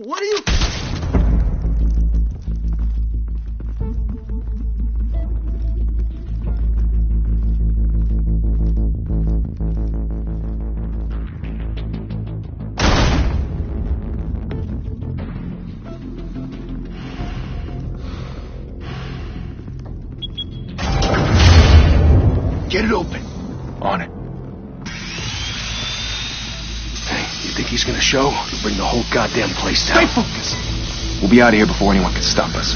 What are you... Get it open. On it. Hey, you think he's gonna show? He'll bring the whole goddamn place down. Stay focused. We'll be out of here before anyone can stop us.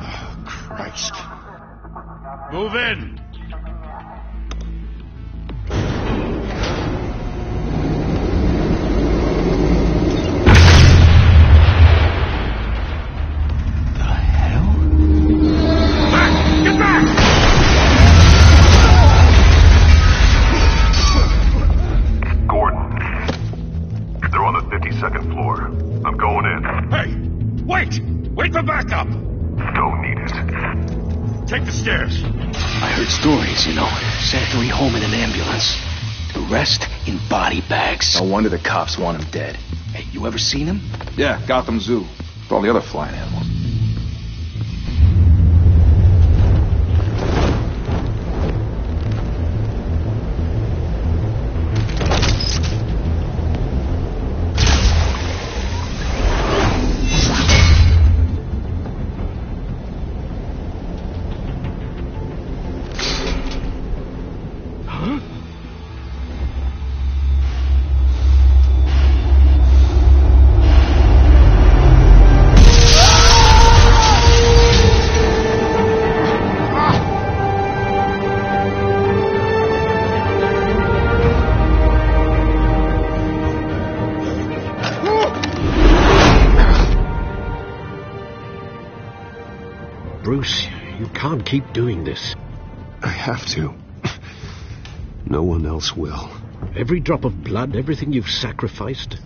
Oh, Christ. Move in. Wait for backup! Don't need it. Take the stairs. I heard stories, you know. Sent Harry home in an ambulance. The rest in body bags. No wonder the cops want him dead. Hey, you ever seen him? Yeah, Gotham Zoo. With all the other flying animals. Bruce, you can't keep doing this. I have to. No one else will. Every drop of blood, everything you've sacrificed.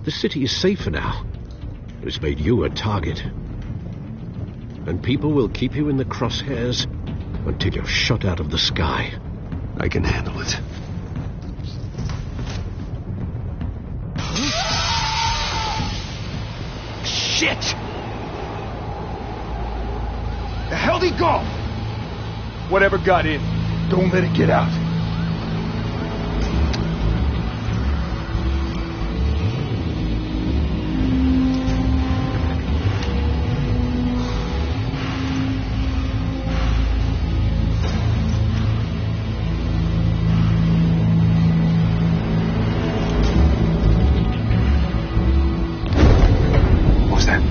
The city is safer now. It's made you a target. And people will keep you in the crosshairs until you're shot out of the sky. I can handle it. Shit! The hell'd he go? Whatever got in, don't let it get out. What was that?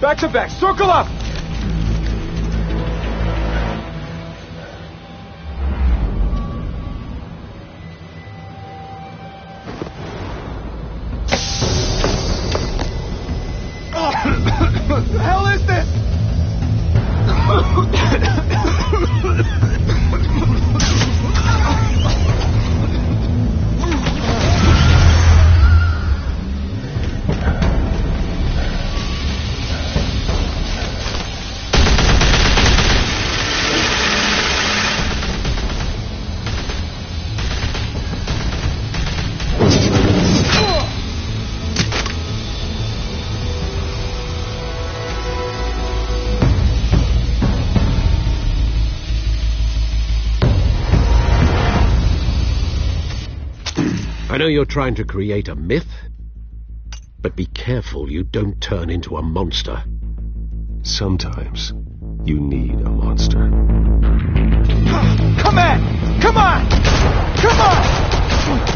Back to back, circle up! What the hell is this? I know you're trying to create a myth, but be careful you don't turn into a monster. Sometimes you need a monster. Come on! Come on! Come on!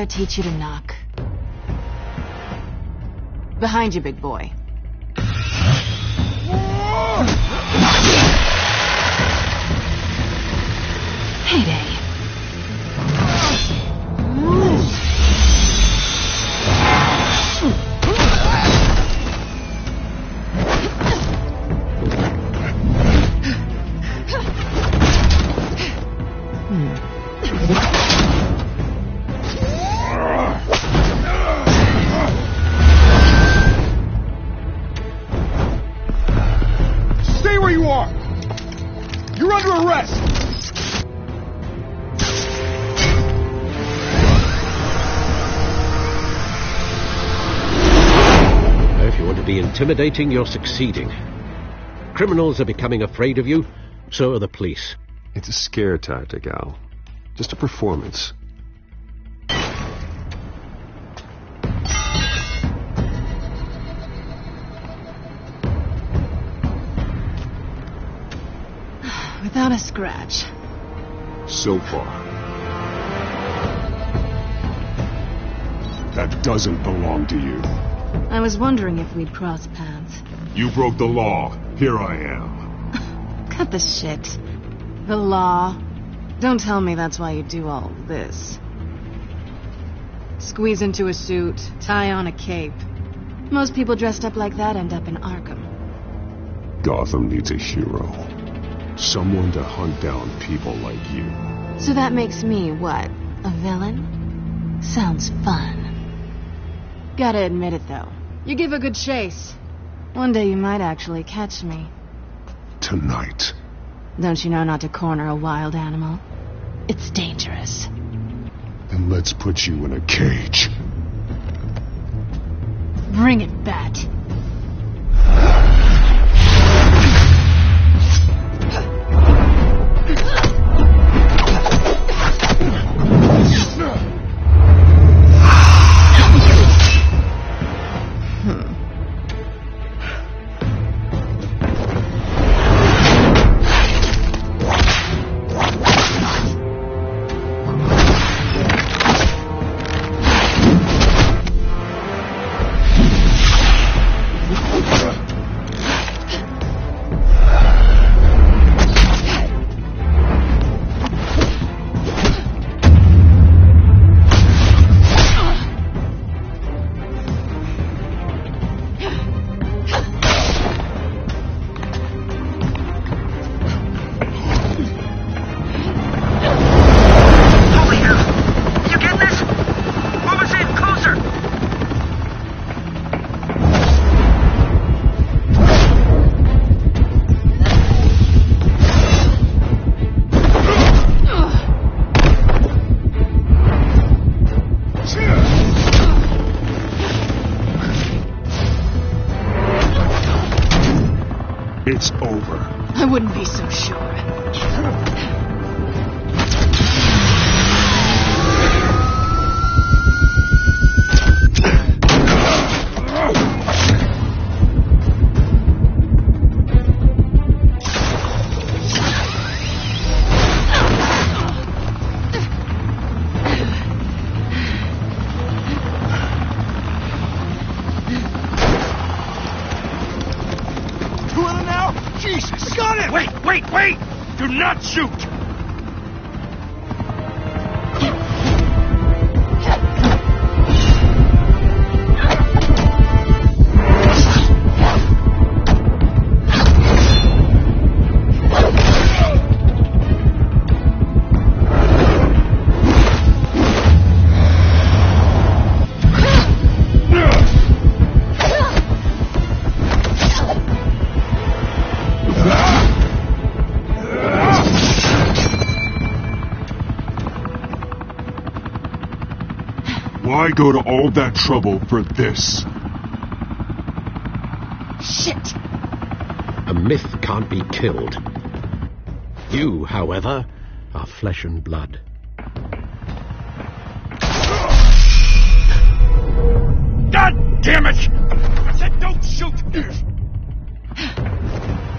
ever teach you to knock? Behind you, big boy. Heyday. Stay where you are! You're under arrest! If you want to be intimidating, you're succeeding. Criminals are becoming afraid of you, so are the police. It's a scare tactic, Al. Just a performance. Without a scratch. So far. That doesn't belong to you. I was wondering if we'd cross paths. You broke the law. Here I am. Cut the shit. The law. Don't tell me that's why you do all this. Squeeze into a suit, tie on a cape. Most people dressed up like that end up in Arkham. Gotham needs a hero. Someone to hunt down people like you. So that makes me, what, a villain? Sounds fun. Gotta admit it, though. You give a good chase. One day you might actually catch me. Tonight. Don't you know not to corner a wild animal? It's dangerous. Then let's put you in a cage. Bring it, Bat. It's over. I wouldn't be so sure. Wait! Do not shoot! Why go to all that trouble for this? Shit! A myth can't be killed. You, however, are flesh and blood. God damn it! I said don't shoot!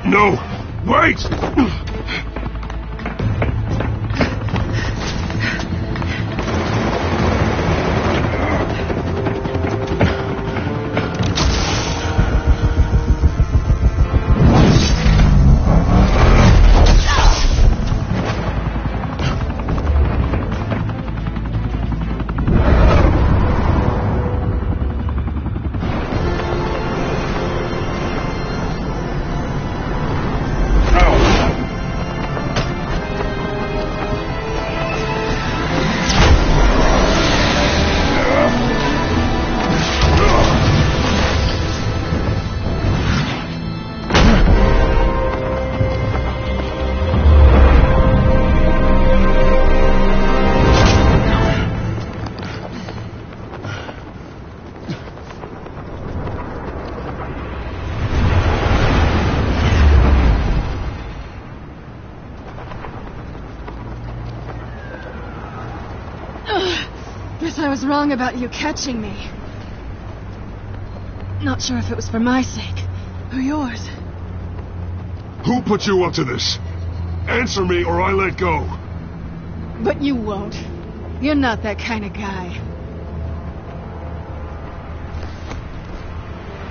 No! Wait! was wrong about you catching me. Not sure if it was for my sake or yours. Who put you up to this? Answer me or I let go. But you won't. You're not that kind of guy.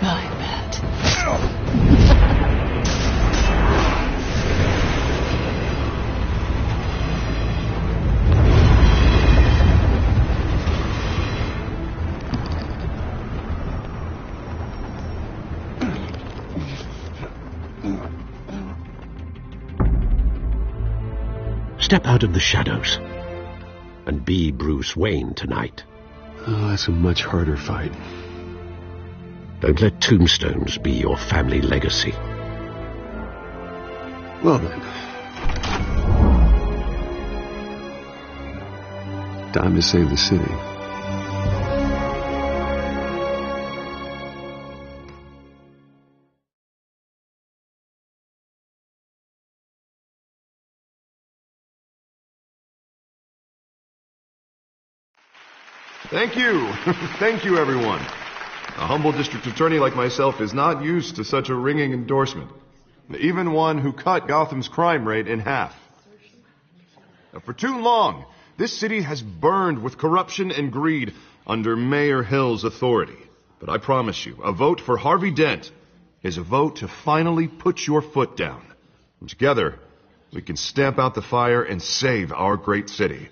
I bet. Step out of the shadows and be Bruce Wayne tonight. Oh, that's a much harder fight. Don't let tombstones be your family legacy. Well then. Time to save the city. Thank you. Thank you, everyone. A humble district attorney like myself is not used to such a ringing endorsement. Even one who cut Gotham's crime rate in half. For too long, this city has burned with corruption and greed under Mayor Hill's authority. But I promise you, a vote for Harvey Dent is a vote to finally put your foot down. And together, we can stamp out the fire and save our great city.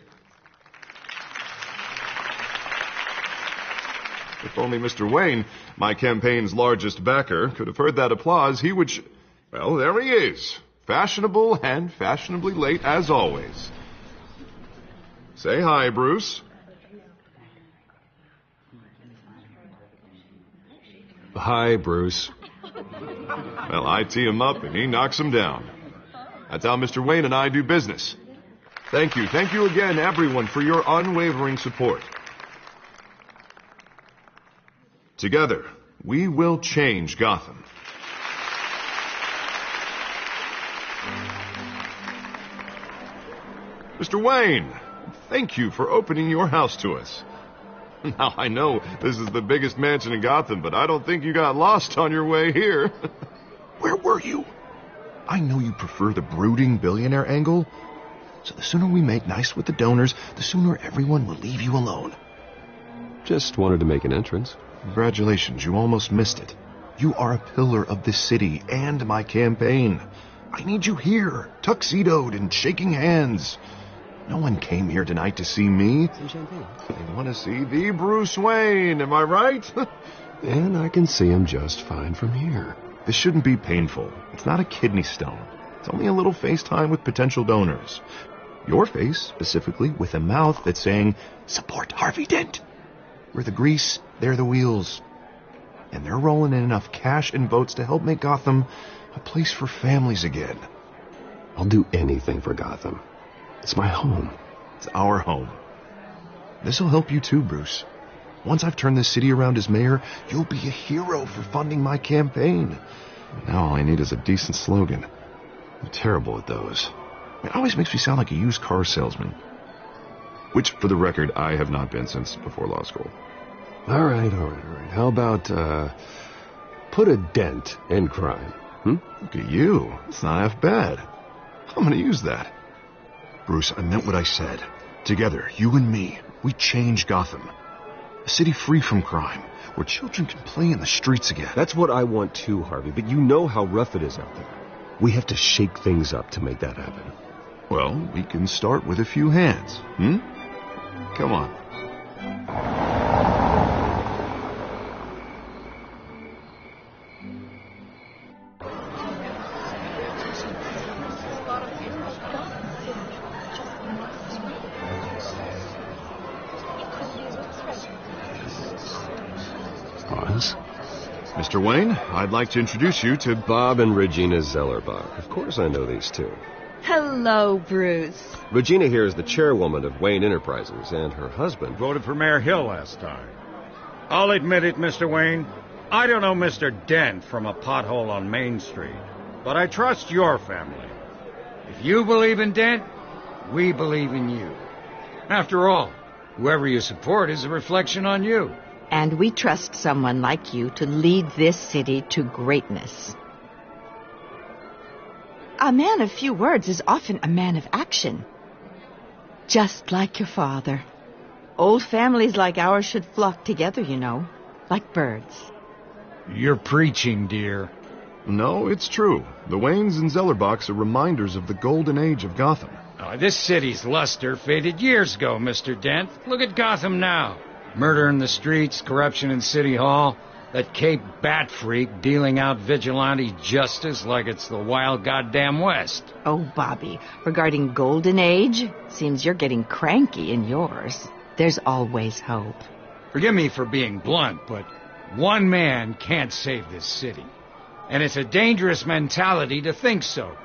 If only Mr. Wayne, my campaign's largest backer, could have heard that applause, he would... Well, there he is. Fashionable and fashionably late as always. Say hi, Bruce. Hi, Bruce. Well, I tee him up and he knocks him down. That's how Mr. Wayne and I do business. Thank you. Thank you again, everyone, for your unwavering support. Together, we will change Gotham. Mr. Wayne, thank you for opening your house to us. Now, I know this is the biggest mansion in Gotham, but I don't think you got lost on your way here. Where were you? I know you prefer the brooding billionaire angle, so the sooner we make nice with the donors, the sooner everyone will leave you alone. Just wanted to make an entrance. Congratulations, you almost missed it. You are a pillar of this city and my campaign. I need you here, tuxedoed and shaking hands. No one came here tonight to see me. Some champagne. They want to see the Bruce Wayne, am I right? And I can see him just fine from here. This shouldn't be painful. It's not a kidney stone. It's only a little FaceTime with potential donors. Your face, specifically, with a mouth that's saying, support Harvey Dent. We're the grease, they're the wheels. And they're rolling in enough cash and votes to help make Gotham a place for families again. I'll do anything for Gotham. It's my home. It's our home. This'll help you too, Bruce. Once I've turned this city around as mayor, you'll be a hero for funding my campaign. Now all I need is a decent slogan. I'm terrible at those. It always makes me sound like a used car salesman. Which, for the record, I have not been since before law school. All right. How about, put a dent in crime? Look at you. It's not half bad. I'm gonna use that. Bruce, I meant what I said. Together, you and me, we change Gotham. A city free from crime, where children can play in the streets again. That's what I want too, Harvey, but you know how rough it is out there. We have to shake things up to make that happen. Well, we can start with a few hands, Come on. Pause. Mr. Wayne, I'd like to introduce you to Bob and Regina Zellerbach. Of course I know these two. Hello, Bruce. Regina here is the chairwoman of Wayne Enterprises, and her husband... Voted for Mayor Hill last time. I'll admit it, Mr. Wayne. I don't know Mr. Dent from a pothole on Main Street, but I trust your family. If you believe in Dent, we believe in you. After all, Whoever you support is a reflection on you. And we trust someone like you to lead this city to greatness. A man of few words is often a man of action. Just like your father. Old families like ours should flock together, you know, like birds. You're preaching, dear. No, it's true. The Waynes and Zellerbachs are reminders of the golden age of Gotham. Oh, this city's luster faded years ago, Mr. Dent. Look at Gotham now. Murder in the streets, corruption in City Hall, that Cape Bat freak dealing out vigilante justice like it's the wild goddamn West. Oh, Bobby, regarding Golden Age, seems you're getting cranky in yours. There's always hope. Forgive me for being blunt, but one man can't save this city. And it's a dangerous mentality to think so.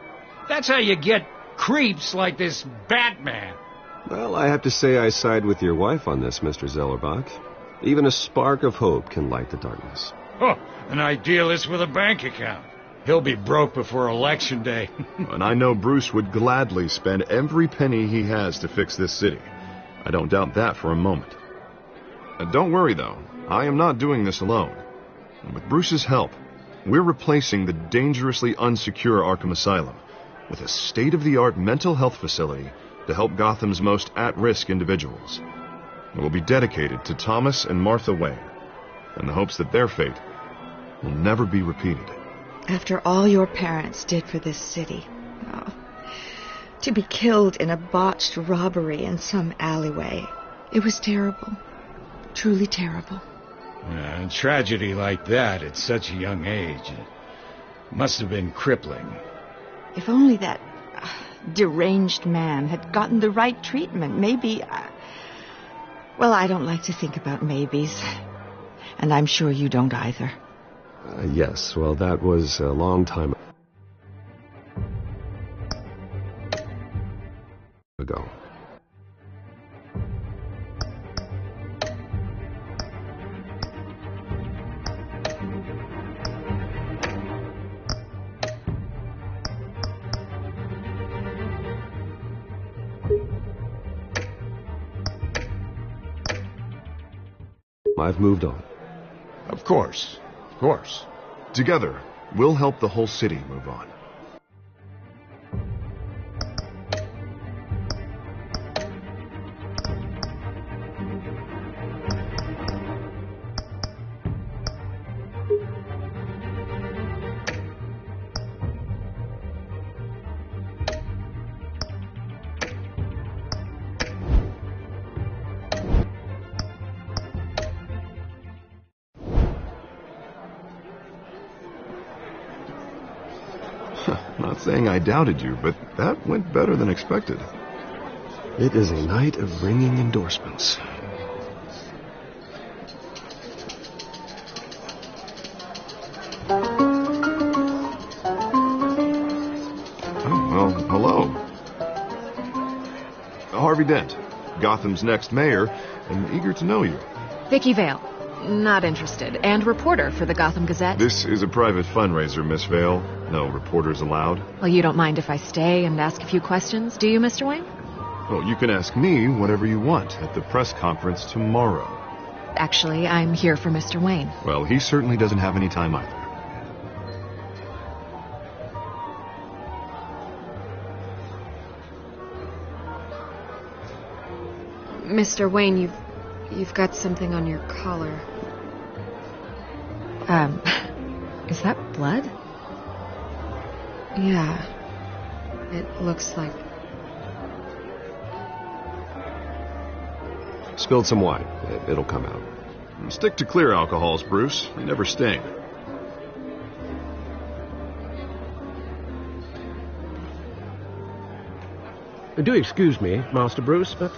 That's how you get creeps like this Batman. Well, I have to say I side with your wife on this, Mr. Zellerbach. Even a spark of hope can light the darkness. Oh, an idealist with a bank account. He'll be broke before Election Day. And I know Bruce would gladly spend every penny he has to fix this city. I don't doubt that for a moment. Don't worry, though. I am not doing this alone. And with Bruce's help, we're replacing the dangerously unsecure Arkham Asylum with a state-of-the-art mental health facility to help Gotham's most at-risk individuals. It will be dedicated to Thomas and Martha Wayne, in the hopes that their fate will never be repeated. After all your parents did for this city, oh, to be killed in a botched robbery in some alleyway, it was terrible. Truly terrible. A tragedy like that at such a young age must have been crippling. If only that deranged man had gotten the right treatment, maybe... well, I don't like to think about maybes. And I'm sure you don't either. Yes, well, that was a long time ago. I've moved on. Of course. Of course. Together, we'll help the whole city move on. Not saying I doubted you, but that went better than expected. It is a night of ringing endorsements. Oh, well, hello. Harvey Dent, Gotham's next mayor, and eager to know you. Vicky Vale. Not interested. And reporter for the Gotham Gazette. This is a private fundraiser, Miss Vale. No reporters allowed. Well, you don't mind if I stay and ask a few questions, do you, Mr. Wayne? Well, you can ask me whatever you want at the press conference tomorrow. Actually, I'm here for Mr. Wayne. Well, he certainly doesn't have any time either. Mr. Wayne, you've got something on your collar. Is that blood? Yeah. It looks like... Spilled some wine. It'll come out. Stick to clear alcohols, Bruce. They never sting. Do excuse me, Master Bruce, but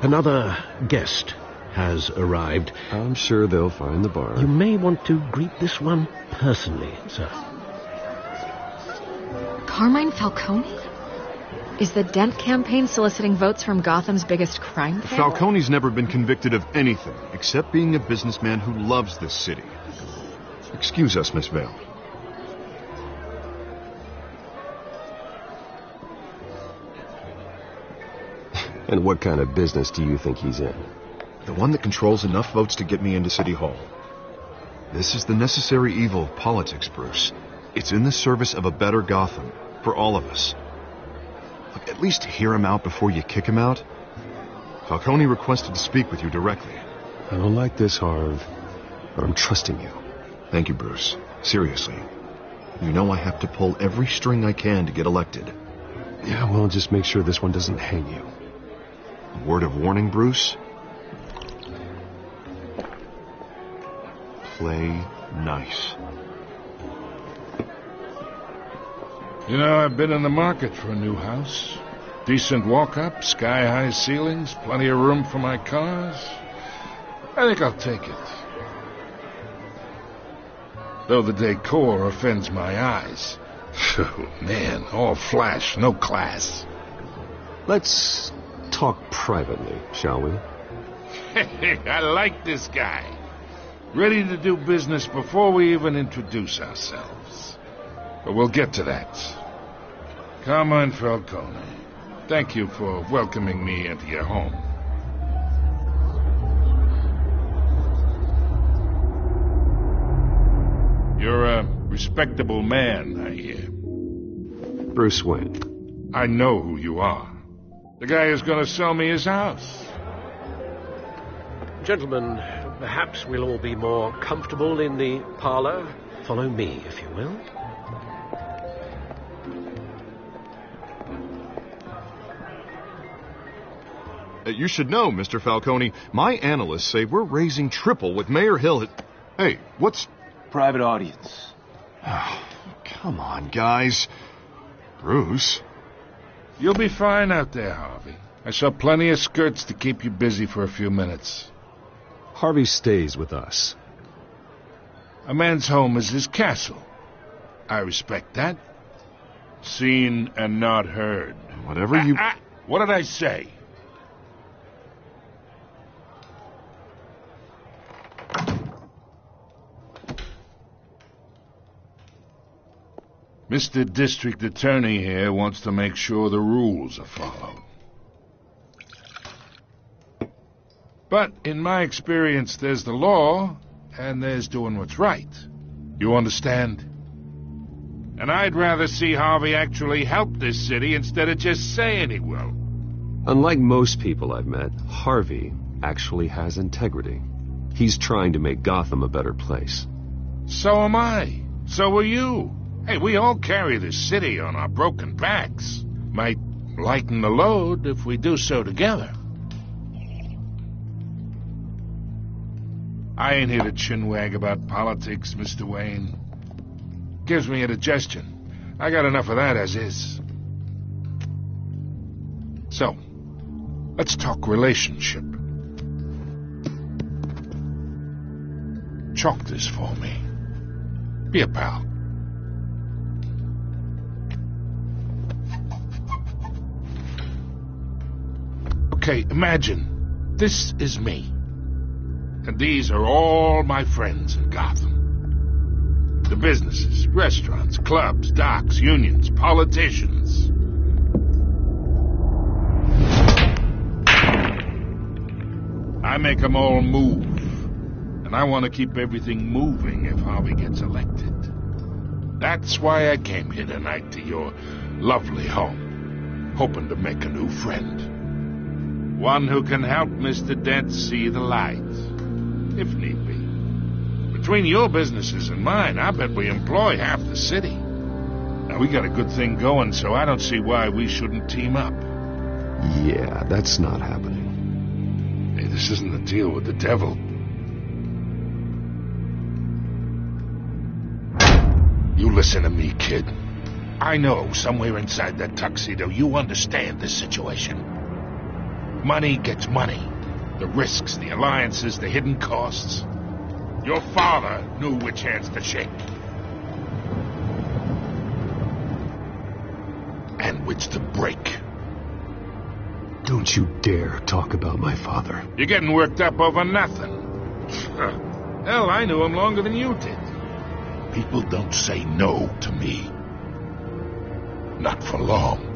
another guest has arrived. I'm sure they'll find the bar. You may want to greet this one personally, sir. Carmine Falcone? Is the Dent campaign soliciting votes from Gotham's biggest crime family? Falcone's never been convicted of anything except being a businessman who loves this city. Excuse us, Miss Vale. And what kind of business do you think he's in? The one that controls enough votes to get me into City Hall. This is the necessary evil of politics, Bruce. It's in the service of a better Gotham, for all of us. Look, at least hear him out before you kick him out. Falcone requested to speak with you directly. I don't like this, Harv, but I'm trusting you. Thank you, Bruce. Seriously. You know I have to pull every string I can to get elected. Yeah, well, just make sure this one doesn't hang you. A word of warning, Bruce? Play nice. You know, I've been in the market for a new house. Decent walk-up, sky-high ceilings, plenty of room for my cars. I think I'll take it. Though the decor offends my eyes. Oh, man, all flash, no class. Let's talk privately, shall we? I like this guy. Ready to do business before we even introduce ourselves. But we'll get to that. Carmine Falcone, thank you for welcoming me into your home. You're a respectable man, I hear. Bruce Wayne. I know who you are. The guy who's going to sell me his house. Gentlemen, perhaps we'll all be more comfortable in the parlor. Follow me, if you will. You should know, Mr. Falcone, my analysts say we're raising triple with Mayor Hill. Hey, what's... Private audience. Oh, come on, guys. Bruce? You'll be fine out there, Harvey. I saw plenty of skirts to keep you busy for a few minutes. Harvey stays with us. A man's home is his castle. I respect that. Seen and not heard. Whatever you... What did I say? Mr. District Attorney here wants to make sure the rules are followed. But in my experience, there's the law, and there's doing what's right. You understand? And I'd rather see Harvey actually help this city instead of just saying he will. Unlike most people I've met, Harvey actually has integrity. He's trying to make Gotham a better place. So am I. So are you. Hey, we all carry this city on our broken backs. Might lighten the load if we do so together. I ain't here to chinwag about politics, Mr. Wayne. Gives me indigestion. I got enough of that as is. So, let's talk relationship. Chalk this for me. Be a pal. Okay, imagine, this is me. And these are all my friends in Gotham. The businesses, restaurants, clubs, docks, unions, politicians. I make them all move. And I want to keep everything moving if Harvey gets elected. That's why I came here tonight to your lovely home, hoping to make a new friend. One who can help Mr. Dent see the light, if need be. Between your businesses and mine, I bet we employ half the city. Now, we got a good thing going, so I don't see why we shouldn't team up. Yeah, that's not happening. Hey, this isn't a deal with the devil. You listen to me, kid. I know somewhere inside that tuxedo you understand this situation. Money gets money. The risks, the alliances, the hidden costs. Your father knew which hands to shake. And which to break. Don't you dare talk about my father. You're getting worked up over nothing. Hell, I knew him longer than you did. People don't say no to me. Not for long.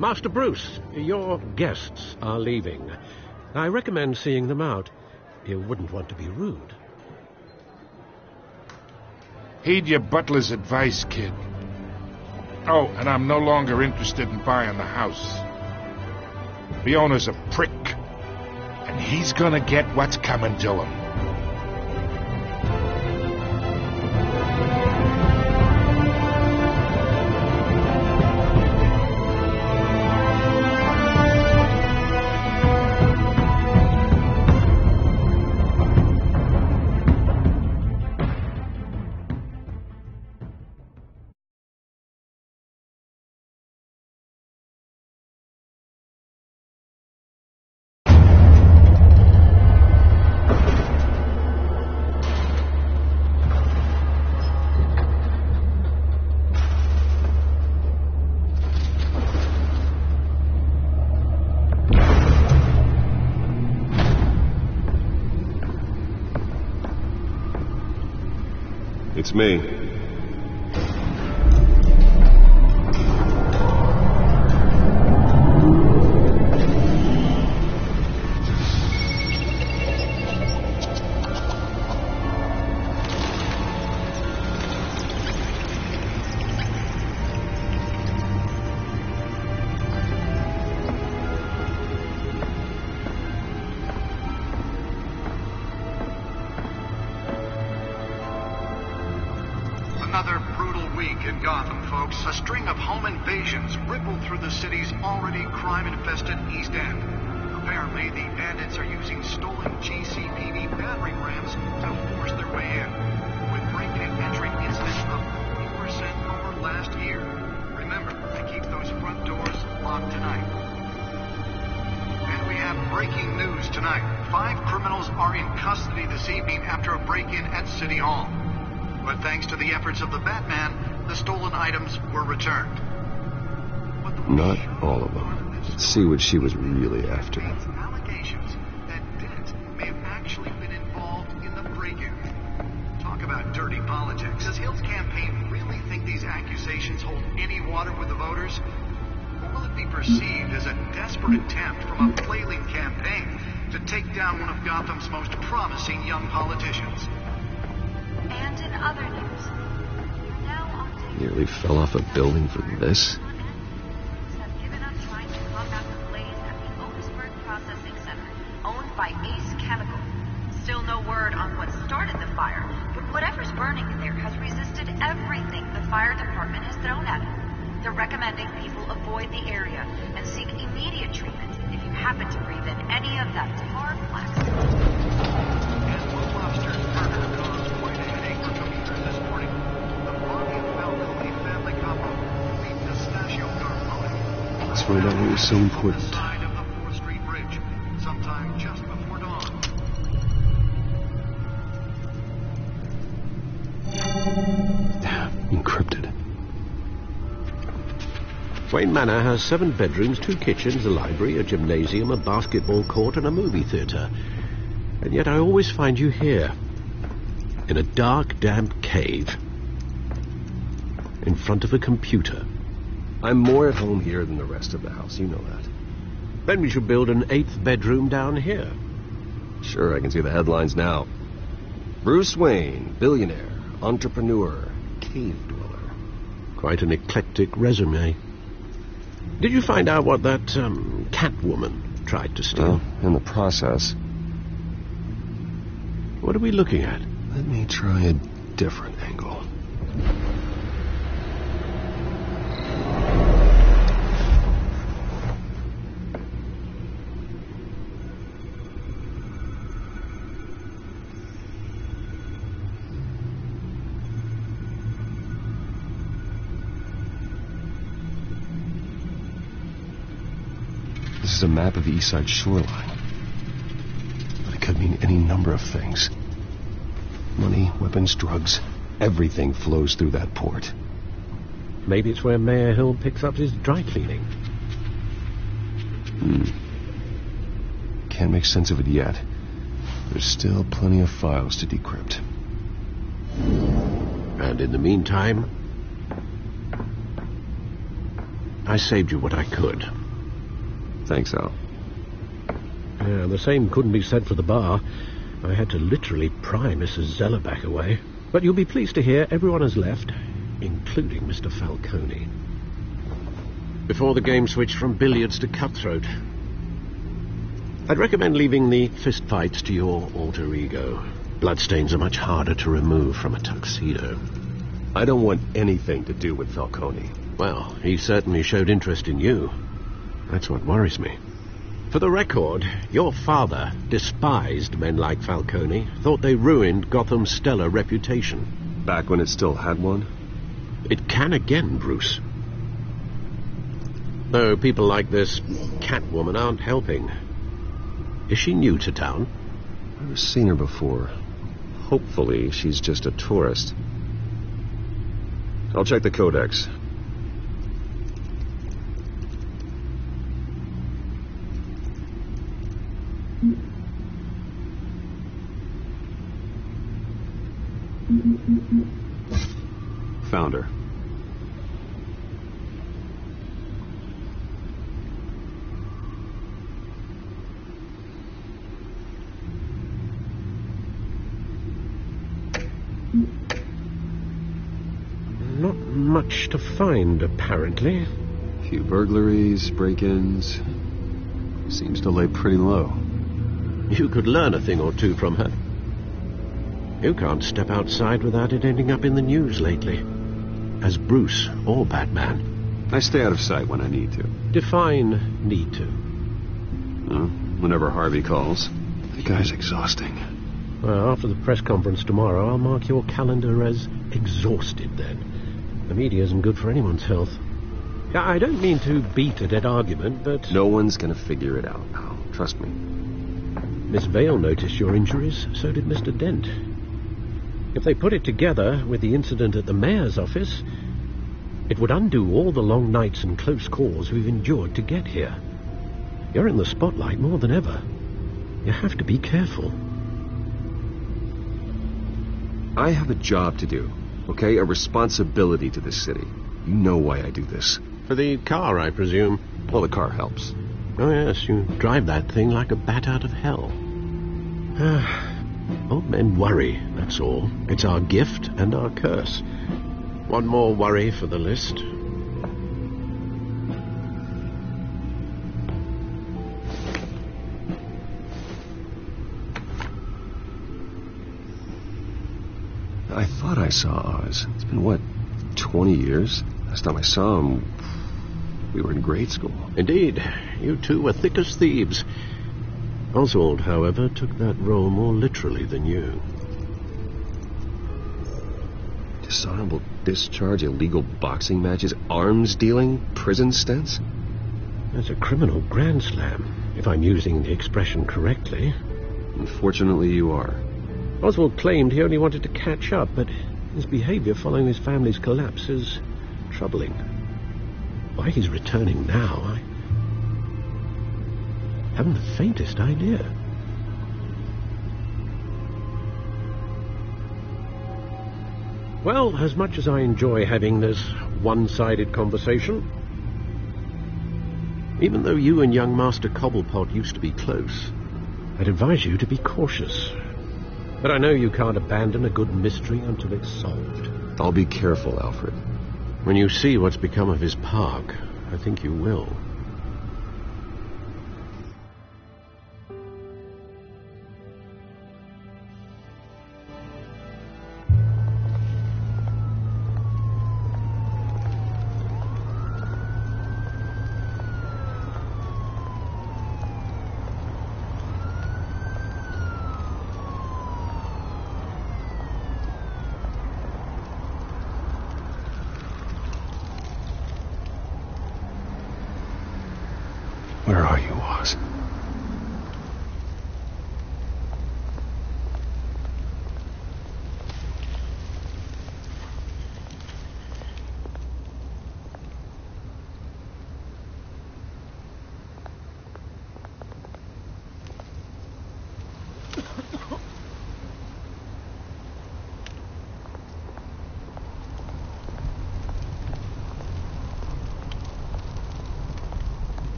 Master Bruce, your guests are leaving. I recommend seeing them out. You wouldn't want to be rude. Heed your butler's advice, kid. Oh, and I'm no longer interested in buying the house. The owner's a prick, and he's gonna get what's coming to him. It's me. Another brutal week in Gotham, folks. A string of home invasions rippled through the city's already crime-infested East End. Apparently, the bandits are using stolen GCPD battering rams to force their way in, with break-in entry incidents up 40% over last year. Remember to keep those front doors locked tonight. And we have breaking news tonight. 5 criminals are in custody this evening after a break-in at City Hall. But thanks to the efforts of the Batman, the stolen items were returned. Not all of them. Let's see what she was really after. Allegations that Dent may have actually been involved in the break-in. Talk about dirty politics. Does Hill's campaign really think these accusations hold any water with the voters? Or will it be perceived as a desperate attempt from a flailing campaign to take down one of Gotham's most promising young politicians? And in other news, we're now on Nearly fell off a building for this? have given up trying to combat the blaze at the Otisburg Processing Center, owned by Ace Chemical. Still no word on what started the fire, but whatever's burning in there has resisted everything the fire department has thrown at it. They're recommending people avoid the area and seek immediate treatment if you happen to breathe in any of that tar black smoke. As Will Lobster's murder caused quite a headache for commuters this morning, the Bobby Falcone family couple, the Pistachio Carbone, Let's find out what was so important. side of the 4th Street Bridge, sometime just before dawn. Encrypted. Wayne Manor has 7 bedrooms, 2 kitchens, a library, a gymnasium, a basketball court, and a movie theatre. And yet I always find you here, in a dark, damp cave, in front of a computer. I'm more at home here than the rest of the house, you know that. Then we should build an 8th bedroom down here. Sure, I can see the headlines now. Bruce Wayne, billionaire, entrepreneur, cave dweller. Quite an eclectic resume. Did you find out what that, Catwoman tried to steal? Well, in the process. What are we looking at? Let me try a different angle. This is a map of the east side shoreline. But it could mean any number of things. Money, weapons, drugs, everything flows through that port. Maybe it's where Mayor Hill picks up his dry cleaning. Can't make sense of it yet. There's still plenty of files to decrypt. And in the meantime, I saved you what I could. Thanks, Al. The same couldn't be said for the bar. I had to literally pry Mrs. Zellerbach away. But you'll be pleased to hear everyone has left, including Mr. Falcone. Before the game switched from billiards to cutthroat. I'd recommend leaving the fistfights to your alter ego. Bloodstains are much harder to remove from a tuxedo. I don't want anything to do with Falcone. Well, he certainly showed interest in you. That's what worries me. For the record, your father despised men like Falcone, thought they ruined Gotham's stellar reputation. Back when it still had one? It can again, Bruce. Though people like this Catwoman aren't helping. Is she new to town? I've never seen her before. Hopefully, she's just a tourist. I'll check the codex. Found her. Not much to find, apparently. Few burglaries, break-ins. Seems to lay pretty low. You could learn a thing or two from her. You can't step outside without it ending up in the news lately. As Bruce or Batman. I stay out of sight when I need to. Define need to. Whenever Harvey calls. The guy's exhausting. Well, after the press conference tomorrow, I'll mark your calendar as exhausted then. The media isn't good for anyone's health. I don't mean to beat a dead argument, but... No one's gonna figure it out, Al. Trust me. Miss Vale noticed your injuries, so did Mr. Dent. If they put it together with the incident at the mayor's office, it would undo all the long nights and close calls we've endured to get here. You're in the spotlight more than ever. You have to be careful. I have a job to do, okay? A responsibility to this city. You know why I do this. For the car, I presume. Well, the car helps. Oh, yes, you drive that thing like a bat out of hell. Old men worry, that's all. It's our gift and our curse. One more worry for the list. I thought I saw Oz. It's been, what, 20 years? Last time I saw him, we were in grade school. Indeed. You two were thick as thieves. Oswald, however, took that role more literally than you. Dishonorable discharge, illegal boxing matches, arms dealing, prison stints? That's a criminal grand slam, if I'm using the expression correctly. Unfortunately, you are. Oswald claimed he only wanted to catch up, but his behavior following his family's collapse is troubling. Why he's returning now, I haven't the faintest idea. Well, as much as I enjoy having this one-sided conversation, even though you and young Master Cobblepot used to be close, I'd advise you to be cautious. But I know you can't abandon a good mystery until it's solved. I'll be careful, Alfred. When you see what's become of his park, I think you will. Where are you, Oz?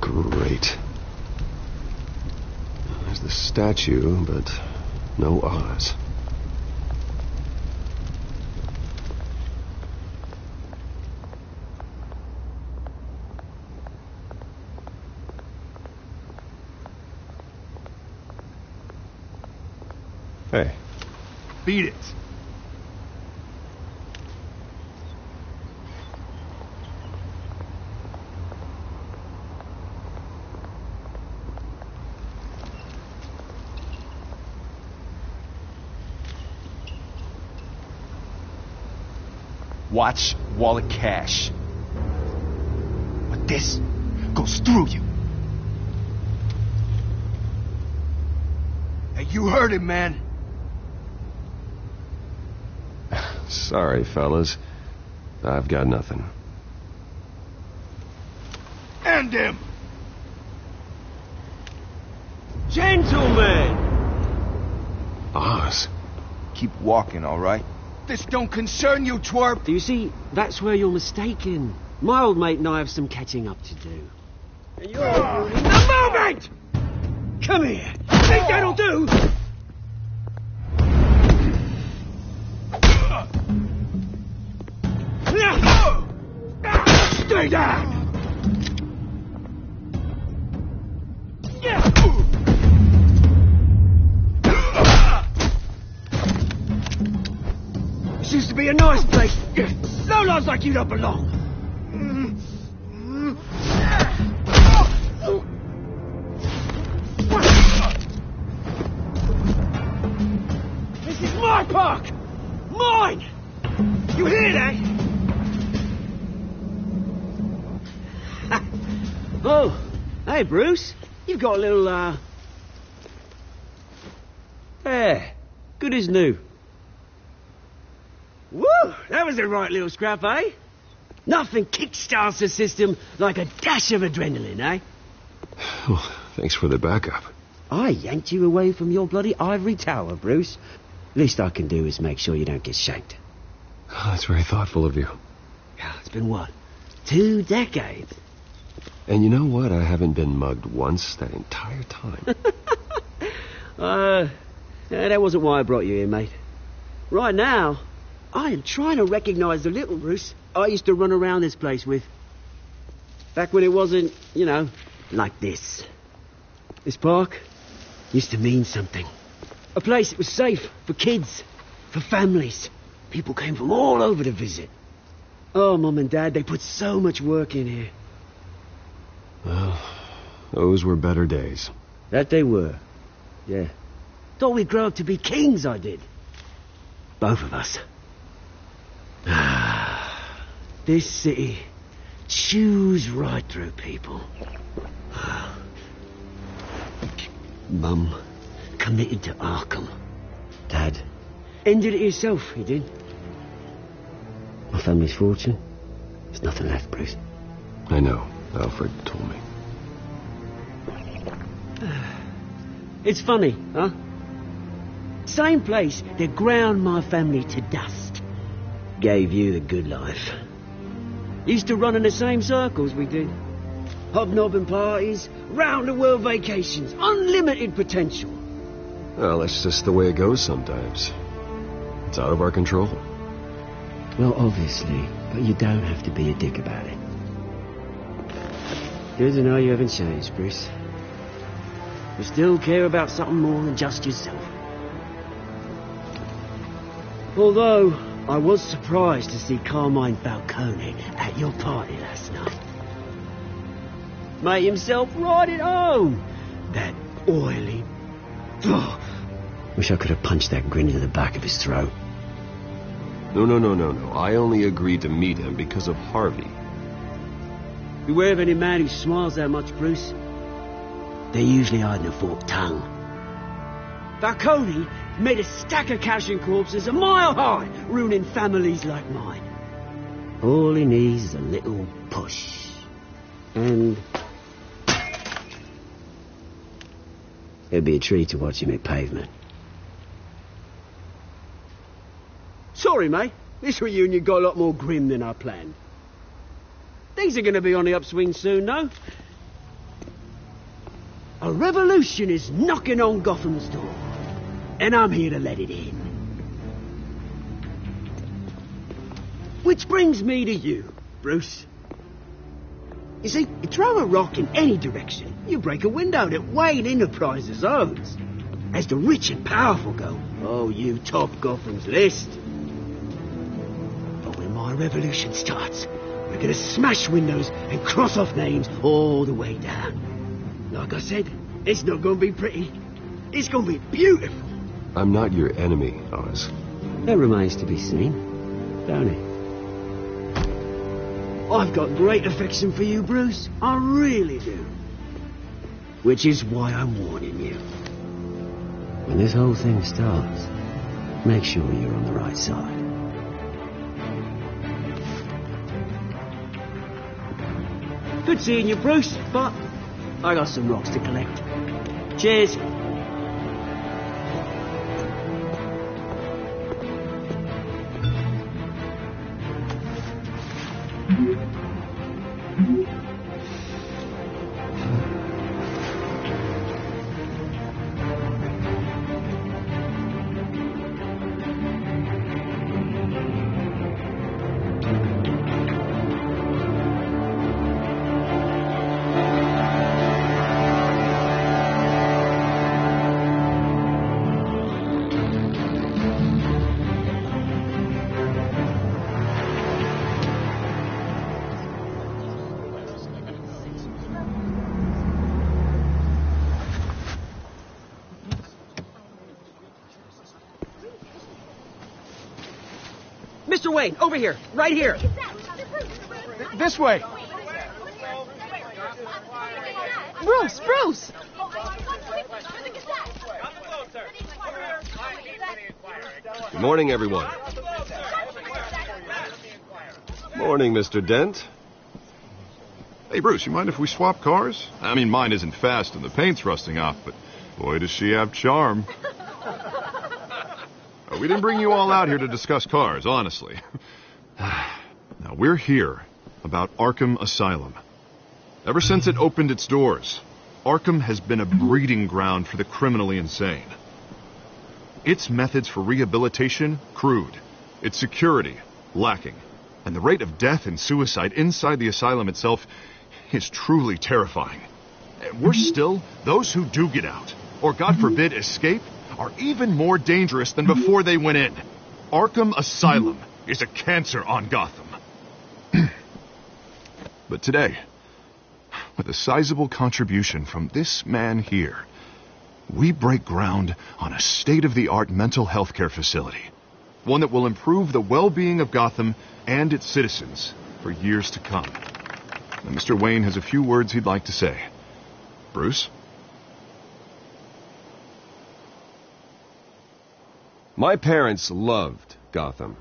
Great. There's the statue, but no Oz. Hey. Beat it. Watch wallet cash. But this goes through you. Hey, you heard him, man. Sorry, fellas. I've got nothing. End him! Gentlemen! Oz. Keep walking, all right? This don't concern you, twerp! Do you see, that's where you're mistaken. My old mate and I have some catching up to do. And you're ruining the moment! Come here! Think that'll do? Stay down! This used to be a nice place. Lowlifes like you don't belong. This is my park! Mine! You hear that? Oh, hey, Bruce. You've got a little, Yeah, good as new. Woo! That was a right little scrap, eh? Nothing kickstarts the system like a dash of adrenaline, eh? Well, thanks for the backup. I yanked you away from your bloody ivory tower, Bruce. Least I can do is make sure you don't get shanked. Oh, that's very thoughtful of you. Yeah, it's been what? 2 decades? And you know what? I haven't been mugged once that entire time. That wasn't why I brought you here, mate. Right now, I am trying to recognize the little Bruce I used to run around this place with. Back when it wasn't, you know, like this. This park used to mean something. A place that was safe for kids, for families. People came from all over to visit. Oh, Mum and Dad, they put so much work in here. Well, those were better days. That they were. Yeah. Thought we'd grow up to be kings, I did. Both of us. This city chews right through people. Mum committed to Arkham. Dad ended it himself, he did. My family's fortune. There's nothing left, Bruce. I know. Alfred told me. It's funny, huh? Same place that ground my family to dust. Gave you the good life. Used to run in the same circles we did. Hobnobbing parties, round-the-world vacations, unlimited potential. Well, that's just the way it goes sometimes. It's out of our control. Well, obviously, but you don't have to be a dick about it. Good to know you haven't changed, Bruce. You still care about something more than just yourself. Although, I was surprised to see Carmine Falcone at your party last night. Made himself right at home. That oily... Oh, wish I could have punched that grin into the back of his throat. No. I only agreed to meet him because of Harvey. Beware of any man who smiles that much, Bruce. They're usually hiding a forked tongue. Falcone made a stack of cash and corpses a mile high, ruining families like mine. All he needs is a little push. And... it'd be a treat to watch him hit pavement. Sorry, mate. This reunion got a lot more grim than I planned. Things are going to be on the upswing soon, though. A revolution is knocking on Gotham's door, and I'm here to let it in. Which brings me to you, Bruce. You see, you throw a rock in any direction, you break a window that Wayne Enterprises owns. As the rich and powerful go, oh, you top Gotham's list. But when my revolution starts, we're gonna smash windows and cross off names all the way down. Like I said, it's not gonna be pretty. It's gonna be beautiful. I'm not your enemy, Oz. That remains to be seen, don't it? I've got great affection for you, Bruce. I really do. Which is why I'm warning you. When this whole thing starts, make sure you're on the right side. Good seeing you, Bruce, but I got some rocks to collect. Cheers. Mr. Wayne, over here, right here. This way. Bruce! Good morning, everyone. Morning, Mr. Dent. Hey, Bruce, you mind if we swap cars? I mean, mine isn't fast and the paint's rusting off, but boy, does she have charm. We didn't bring you all out here to discuss cars, honestly. Now, we're here about Arkham Asylum. Ever since it opened its doors, Arkham has been a breeding ground for the criminally insane. Its methods for rehabilitation, crude. Its security, lacking. And the rate of death and suicide inside the asylum itself is truly terrifying. And worse still, those who do get out, or God forbid escape, are even more dangerous than before they went in. Arkham Asylum is a cancer on Gotham. But today, with a sizable contribution from this man here, we break ground on a state-of-the-art mental health care facility. One that will improve the well-being of Gotham and its citizens for years to come. Now, Mr. Wayne has a few words he'd like to say. Bruce? My parents loved Gotham.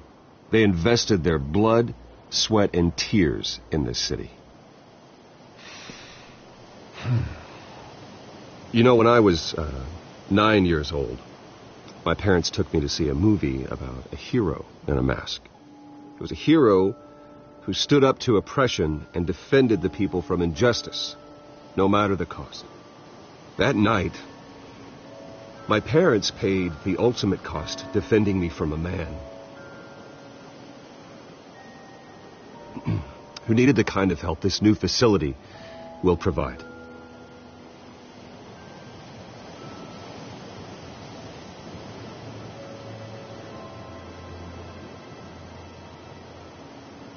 They invested their blood, sweat, and tears in this city. You know, when I was 9 years old, my parents took me to see a movie about a hero in a mask. It was a hero who stood up to oppression and defended the people from injustice, no matter the cost. That night, my parents paid the ultimate cost defending me from a man who needed the kind of help this new facility will provide.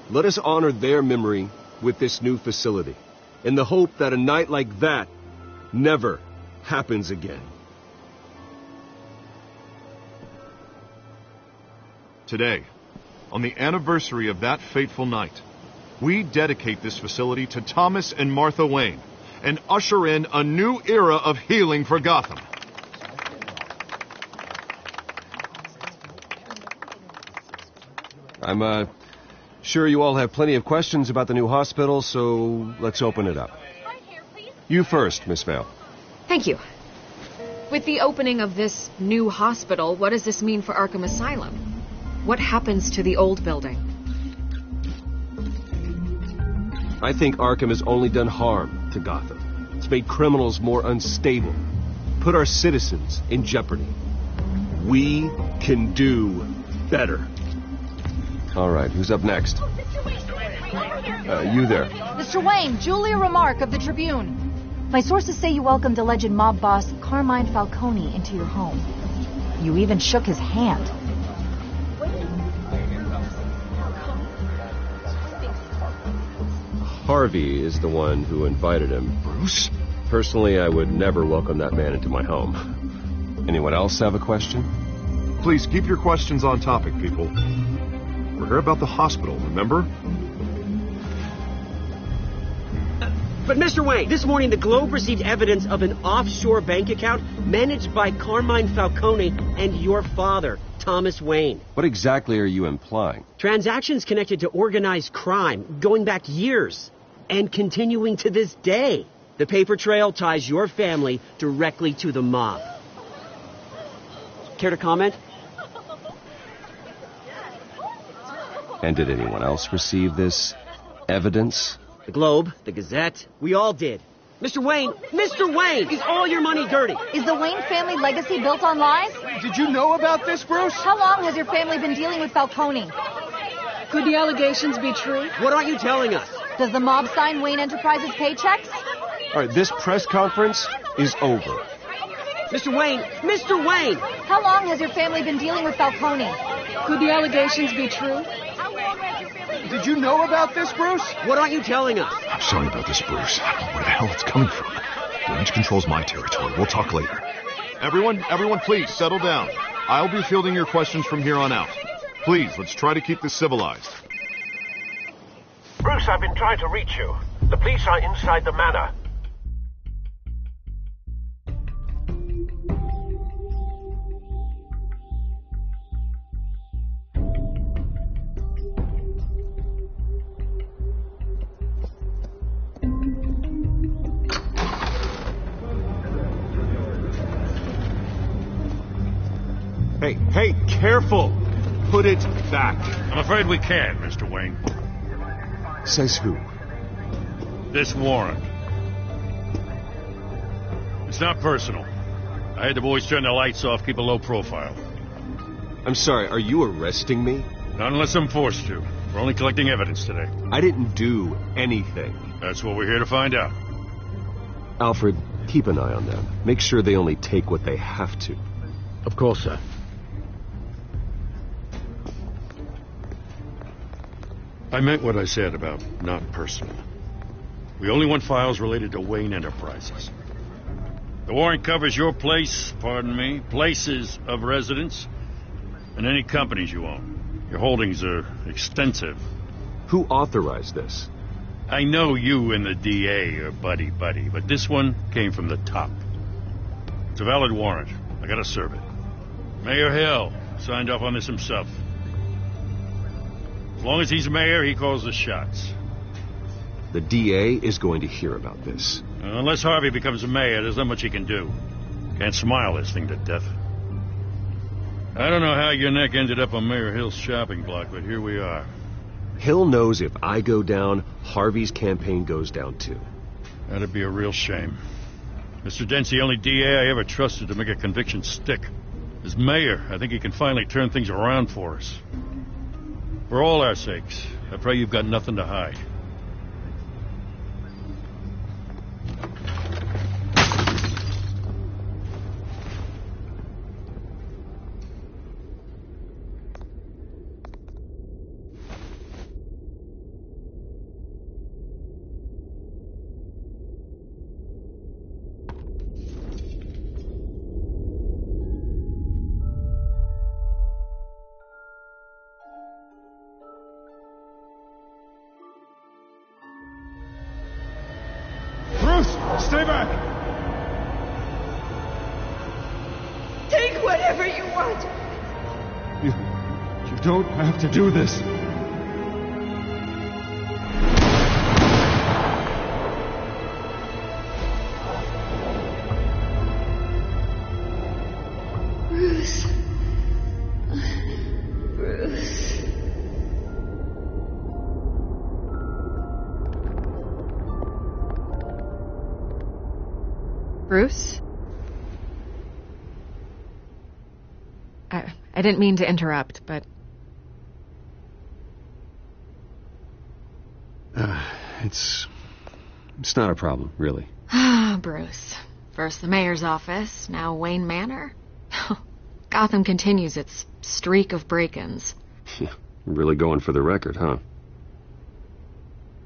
Let us honor their memory with this new facility, in the hope that a night like that never happens again. Today, on the anniversary of that fateful night, we dedicate this facility to Thomas and Martha Wayne and usher in a new era of healing for Gotham. I'm sure you all have plenty of questions about the new hospital, so let's open it up. You first, Miss Vale. Thank you. With the opening of this new hospital, what does this mean for Arkham Asylum? What happens to the old building? I think Arkham has only done harm to Gotham. It's made criminals more unstable, put our citizens in jeopardy. We can do better. All right, who's up next? You there. Mr. Wayne, Julia Remark of the Tribune. My sources say you welcomed alleged mob boss Carmine Falcone into your home. You even shook his hand. Harvey is the one who invited him. Bruce? Personally, I would never welcome that man into my home. Anyone else have a question? Please keep your questions on topic, people. We're here about the hospital, remember? But Mr. Wayne, this morning the Globe received evidence of an offshore bank account managed by Carmine Falcone and your father, Thomas Wayne. What exactly are you implying? Transactions connected to organized crime going back years and continuing to this day. The paper trail ties your family directly to the mob. Care to comment? And did anyone else receive this evidence? The Globe, the Gazette, we all did. Mr. Wayne, is all your money dirty? Is the Wayne family legacy built on lies? Did you know about this, Bruce? How long has your family been dealing with Falcone? Could the allegations be true? What aren't you telling us? Does the mob sign Wayne Enterprises paychecks? All right, this press conference is over. Mr. Wayne! How long has your family been dealing with Falcone? Could the allegations be true? Did you know about this, Bruce? What aren't you telling us? I'm sorry about this, Bruce. I don't know where the hell it's coming from. Damage control's my territory. We'll talk later. Everyone, please, settle down. I'll be fielding your questions from here on out. Please, let's try to keep this civilized. Bruce, I've been trying to reach you. The police are inside the manor. Hey, careful! Put it back. I'm afraid we can't, Mr. Wayne. Says who? This warrant. It's not personal. I had the boys turn the lights off, keep a low profile. I'm sorry, are you arresting me? Not unless I'm forced to. We're only collecting evidence today. I didn't do anything. That's what we're here to find out. Alfred, keep an eye on them. Make sure they only take what they have to. Of course, sir. I meant what I said about not personal. We only want files related to Wayne Enterprises. The warrant covers your place, places of residence, and any companies you own. Your holdings are extensive. Who authorized this? I know you and the DA are buddy-buddy, but this one came from the top. It's a valid warrant. I gotta serve it. Mayor Hill signed off on this himself. As long as he's mayor, he calls the shots. The DA is going to hear about this. Unless Harvey becomes a mayor, there's not much he can do. Can't smile this thing to death. I don't know how your neck ended up on Mayor Hill's shopping block, but here we are. Hill knows if I go down, Harvey's campaign goes down too. That'd be a real shame. Mr. Dent's the only DA I ever trusted to make a conviction stick. As mayor, I think he can finally turn things around for us. For all our sakes, I pray you've got nothing to hide. Stay back! Take whatever you want. You don't have to do this. Bruce. Bruce. Bruce? I didn't mean to interrupt, but... It's not a problem, really. Ah, Bruce. First the mayor's office, now Wayne Manor. Gotham continues its streak of break-ins. Yeah, really going for the record, huh?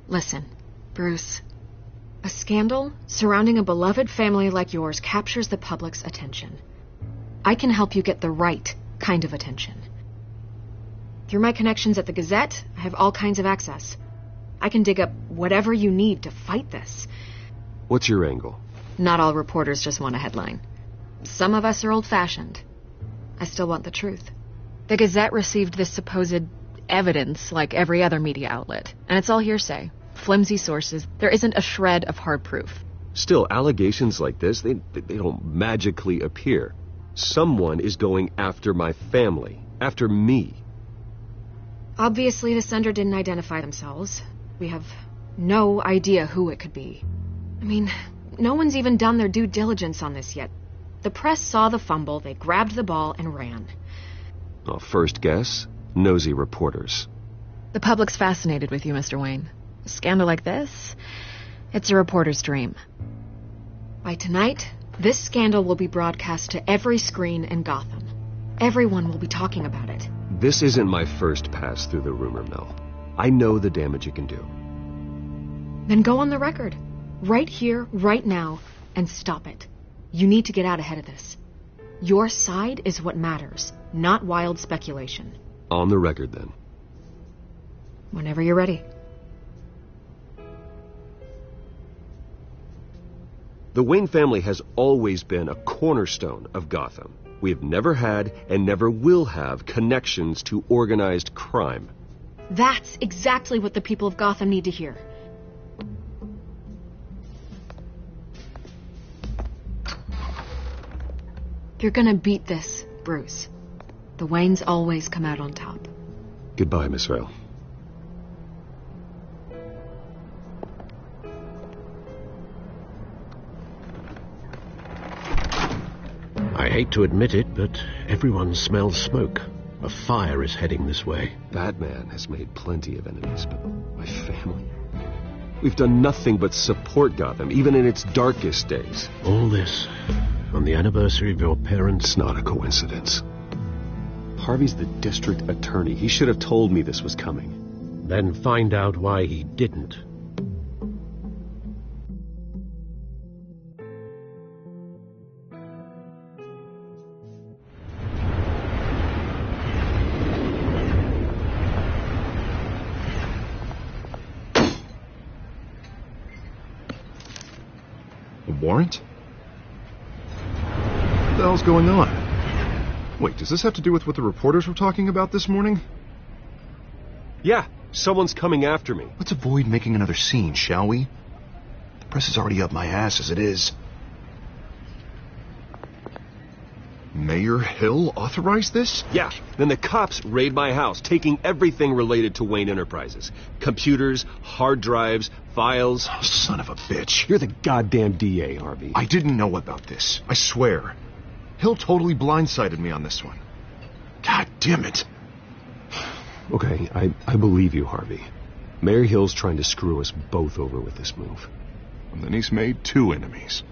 Listen, Bruce. A scandal surrounding a beloved family like yours captures the public's attention. I can help you get the right kind of attention. Through my connections at the Gazette, I have all kinds of access. I can dig up whatever you need to fight this. What's your angle? Not all reporters just want a headline. Some of us are old-fashioned. I still want the truth. The Gazette received this supposed evidence like every other media outlet, and it's all hearsay. Flimsy sources. There isn't a shred of hard proof. Still, allegations like this, they don't magically appear. Someone is going after my family, after me. Obviously, the sender didn't identify themselves. We have no idea who it could be. I mean, no one's even done their due diligence on this yet. The press saw the fumble, they grabbed the ball and ran. Well, first guess, nosy reporters. The public's fascinated with you, Mr. Wayne. A scandal like this, it's a reporter's dream. By tonight, this scandal will be broadcast to every screen in Gotham. Everyone will be talking about it. This isn't my first pass through the rumor mill. I know the damage it can do. Then go on the record. Right here, right now, and stop it. You need to get out ahead of this. Your side is what matters, not wild speculation. On the record, then. Whenever you're ready. The Wayne family has always been a cornerstone of Gotham. We have never had and never will have connections to organized crime. That's exactly what the people of Gotham need to hear. You're gonna beat this, Bruce. The Waynes always come out on top. Goodbye, Miss Vale. I hate to admit it, but everyone smells smoke. A fire is heading this way. Batman has made plenty of enemies, but my family... We've done nothing but support Gotham, even in its darkest days. All this on the anniversary of your parents'... It's not a coincidence. Harvey's the district attorney. He should have told me this was coming. Then find out why he didn't. Warrant? What the hell's going on? Wait, does this have to do with what the reporters were talking about this morning? Yeah, someone's coming after me. Let's avoid making another scene, shall we? The press is already up my ass as it is. Mayor Hill authorized this? Yeah, then the cops raid my house, taking everything related to Wayne Enterprises. Computers, hard drives, files. Oh, son of a bitch. You're the goddamn DA, Harvey. I didn't know about this. I swear. Hill totally blindsided me on this one. God damn it. Okay, I believe you, Harvey. Mayor Hill's trying to screw us both over with this move. And then he's made two enemies.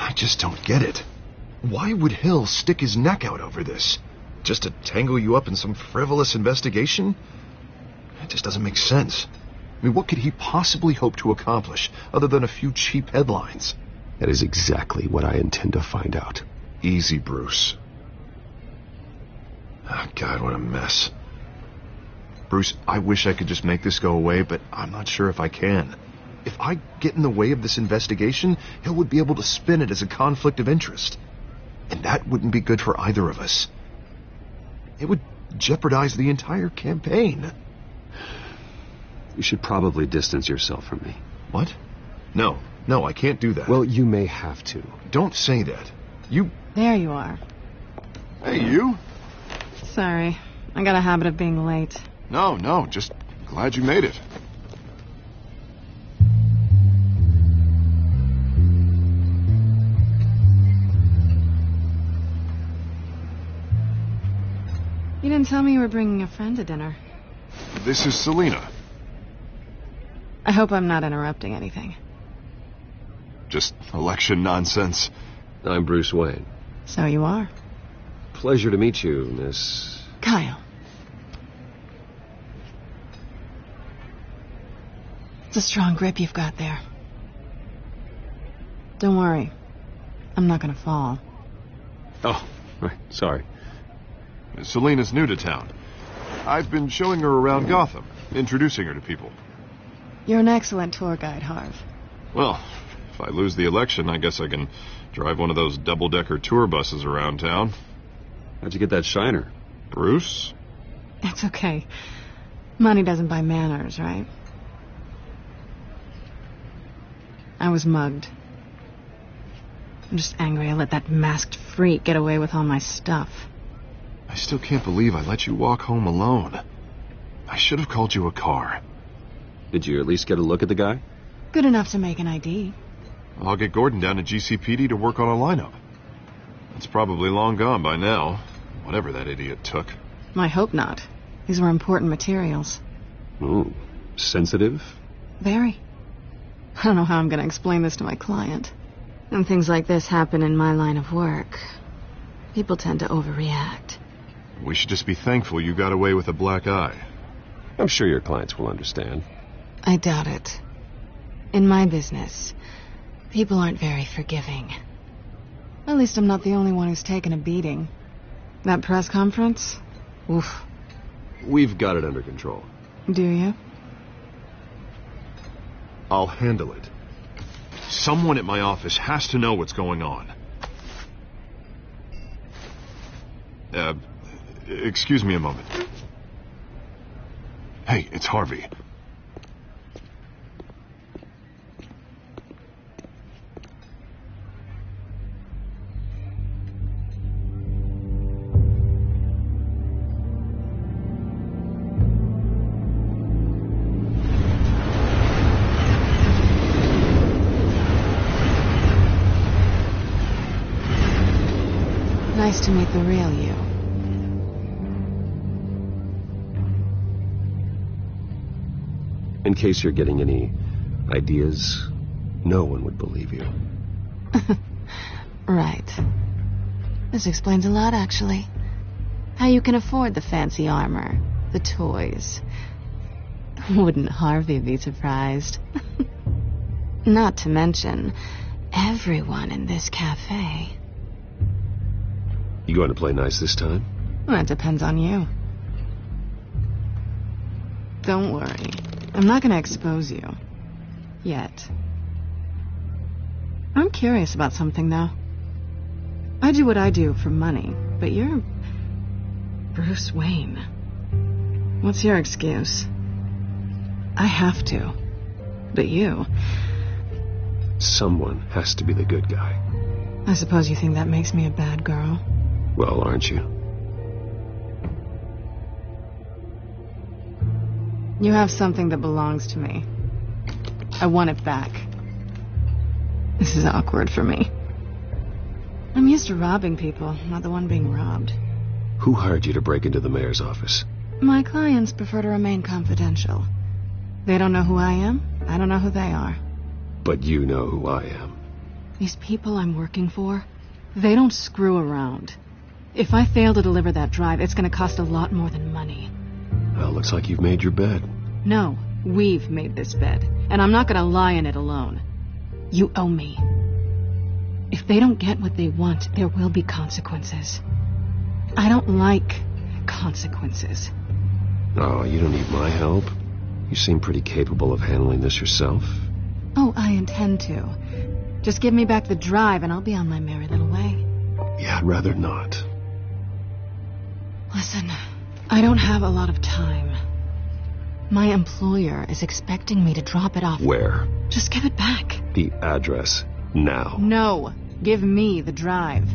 I just don't get it. Why would Hill stick his neck out over this? Just to tangle you up in some frivolous investigation? It just doesn't make sense. I mean, what could he possibly hope to accomplish other than a few cheap headlines? That is exactly what I intend to find out. Easy, Bruce. Oh, God, what a mess. Bruce, I wish I could just make this go away, but I'm not sure if I can. If I get in the way of this investigation, Hill would be able to spin it as a conflict of interest. And that wouldn't be good for either of us. It would jeopardize the entire campaign. You should probably distance yourself from me. What? No, I can't do that. Well, you may have to. Don't say that. You... There you are. Hey, you? Sorry. I got a habit of being late. No, just glad you made it. tell me you were bringing a friend to dinner. This is Selina. I hope I'm not interrupting anything. Just election nonsense. I'm Bruce Wayne. So you are. Pleasure to meet you, Miss... Kyle. It's a strong grip you've got there. Don't worry. I'm not gonna fall. Oh, right. Sorry. Selina's new to town. I've been showing her around Gotham, introducing her to people. You're an excellent tour guide, Harv. Well, if I lose the election, I guess I can drive one of those double-decker tour buses around town. How'd you get that shiner? Bruce? It's okay. Money doesn't buy manners, right? I was mugged. I'm just angry I let that masked freak get away with all my stuff. I still can't believe I let you walk home alone. I should have called you a car. Did you at least get a look at the guy? Good enough to make an ID. I'll get Gordon down to GCPD to work on a lineup. It's probably long gone by now, whatever that idiot took. I hope not. These were important materials. Ooh, sensitive? Very. I don't know how I'm going to explain this to my client. When things like this happen in my line of work, people tend to overreact. We should just be thankful you got away with a black eye. I'm sure your clients will understand. I doubt it. In my business, people aren't very forgiving. At least I'm not the only one who's taken a beating. That press conference? Oof. We've got it under control. Do you? I'll handle it. Someone at my office has to know what's going on. Excuse me a moment. Hey, it's Harvey. Nice to meet the real you. In case you're getting any ideas, no one would believe you. Right. This explains a lot, actually. How you can afford the fancy armor, the toys. Wouldn't Harvey be surprised? Not to mention, everyone in this cafe. You going to play nice this time? Well, that depends on you. Don't worry. I'm not going to expose you. Yet. I'm curious about something, though. I do what I do for money, but you're... Bruce Wayne. What's your excuse? I have to. But you... Someone has to be the good guy. I suppose you think that makes me a bad girl. Well, aren't you? You have something that belongs to me. I want it back. This is awkward for me. I'm used to robbing people, not the one being robbed. Who hired you to break into the mayor's office? My clients prefer to remain confidential. They don't know who I am. I don't know who they are. But you know who I am. These people I'm working for, they don't screw around. If I fail to deliver that drive, it's going to cost a lot more than money. Well, looks like you've made your bed. No, we've made this bed, and I'm not going to lie in it alone. You owe me. If they don't get what they want, there will be consequences. I don't like consequences. Oh, you don't need my help. You seem pretty capable of handling this yourself. Oh, I intend to. Just give me back the drive, and I'll be on my merry little way. Yeah, I'd rather not. Listen, I don't have a lot of time. My employer is expecting me to drop it off. Where? Just give it back. The address, now. No, give me the drive.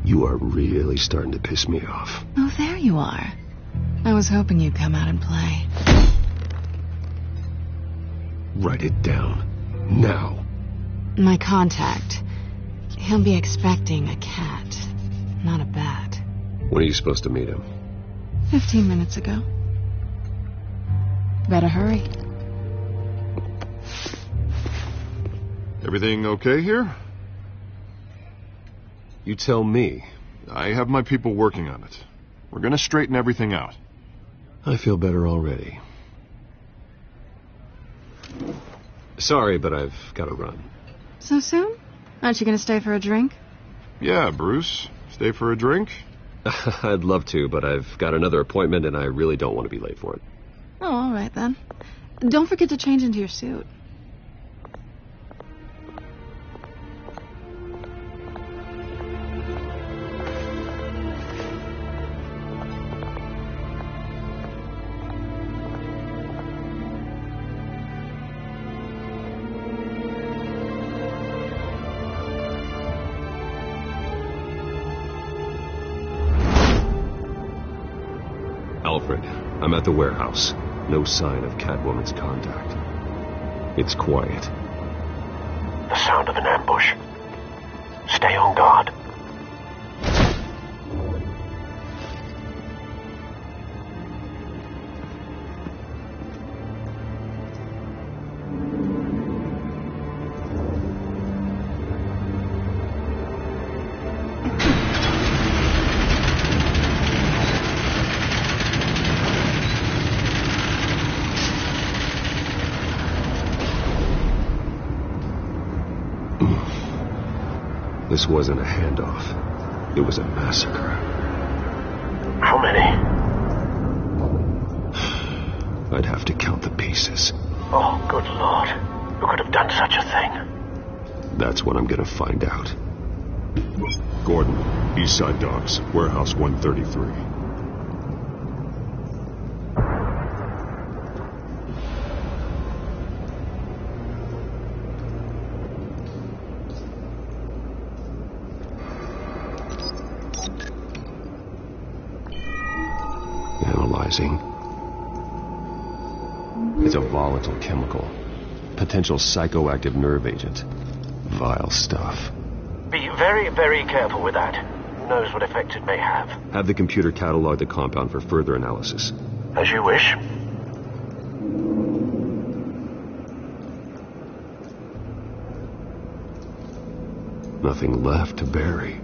You are really starting to piss me off. Oh, there you are. I was hoping you'd come out and play. Write it down. Now. My contact. He'll be expecting a cat, not a bat. When are you supposed to meet him? 15 minutes ago. Better hurry. Everything okay here? You tell me. I have my people working on it. We're gonna straighten everything out. I feel better already. Sorry, but I've got to run. So soon? Aren't you going to stay for a drink? Yeah, Bruce. Stay for a drink? I'd love to, but I've got another appointment and I really don't want to be late for it. Oh, all right then. Don't forget to change into your suit. Alfred, I'm at the warehouse. No sign of Catwoman's contact. It's quiet. The sound of an ambush. Stay on guard. This wasn't a handoff. It was a massacre. How many? I'd have to count the pieces. Oh, good Lord. Who could have done such a thing? That's what I'm gonna find out. Gordon, Eastside Docks, Warehouse 133. Analyzing. It's a volatile chemical. Potential psychoactive nerve agent. Vile stuff. Be very, very careful with that. Who knows what effect it may have. Have the computer catalog the compound for further analysis. As you wish. Nothing left to bury.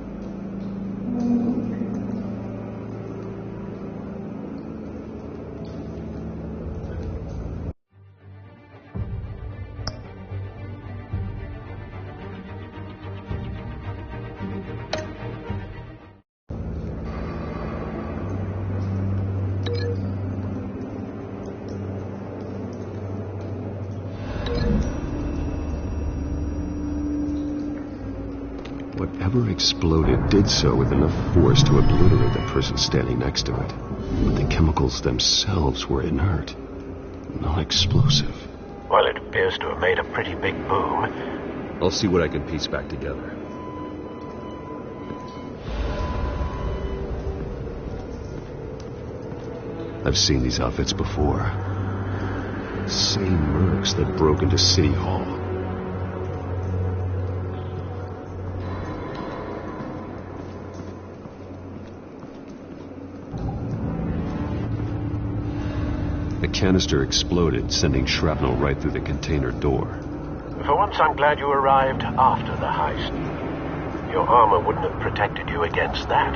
Whatever exploded did so with enough force to obliterate the person standing next to it. But the chemicals themselves were inert, not explosive. Well, it appears to have made a pretty big boom. I'll see what I can piece back together. I've seen these outfits before. Same mercs that broke into City Hall. The canister exploded, sending shrapnel right through the container door. For once, I'm glad you arrived after the heist. Your armor wouldn't have protected you against that.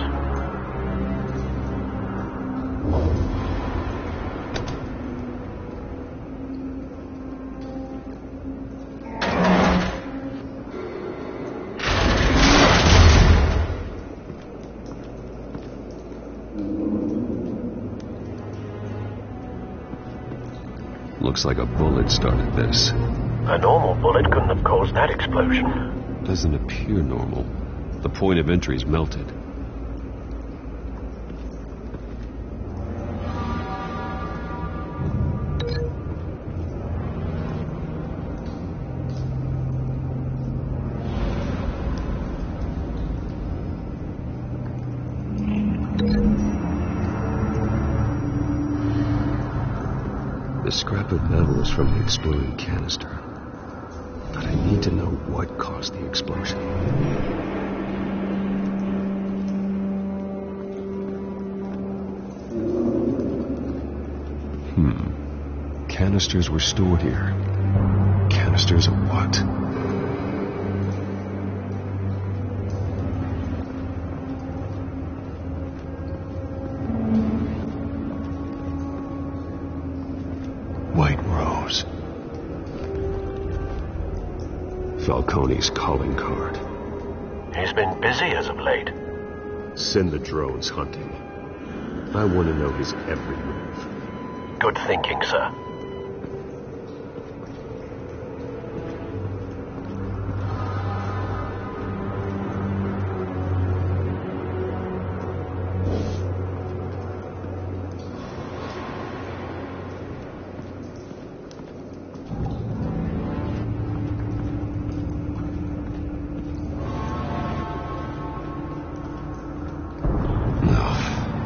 Looks like a bullet started this. A normal bullet couldn't have caused that explosion. Doesn't appear normal. The point of entry's melted. The scrap of metal is from the exploding canister. But I need to know what caused the explosion. Canisters were stored here. Canisters of what? White Rose. Falcone's calling card. He's been busy as of late. Send the drones hunting. I want to know his every move. Good thinking, sir.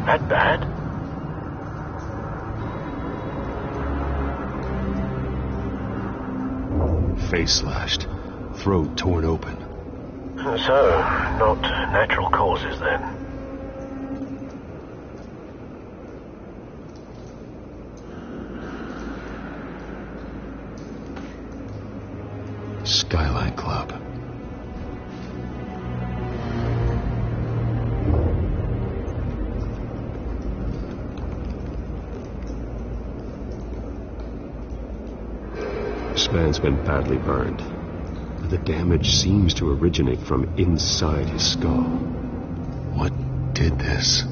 That bad? Face slashed, throat torn open. So, not natural causes then. Skyline Club. This man's been badly burned. The damage seems to originate from inside his skull. What did this?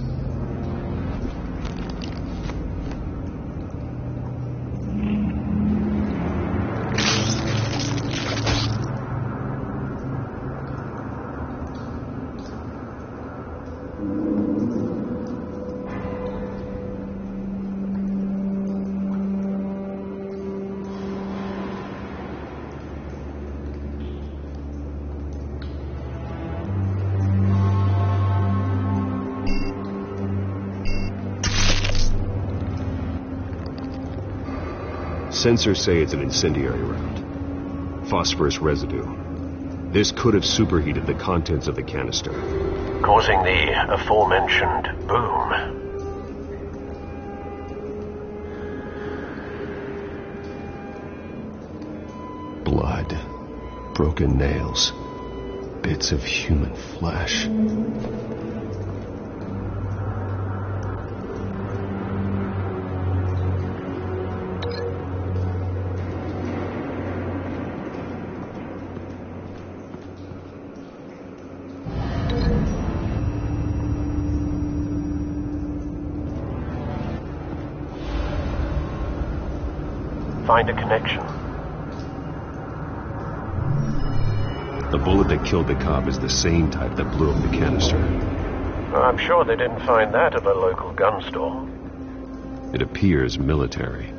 Sensors say it's an incendiary round. Phosphorus residue. This could have superheated the contents of the canister, causing the aforementioned boom. Blood. Broken nails. Bits of human flesh. Find a connection. The bullet that killed the cop is the same type that blew up the canister. I'm sure they didn't find that at a local gun store. It appears military.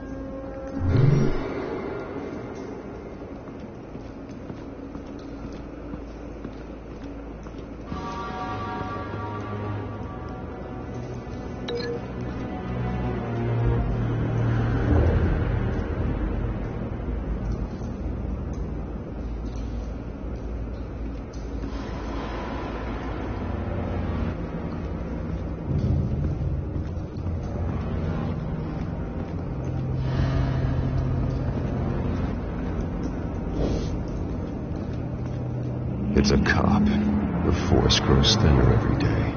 It's a cop. The force grows thinner every day.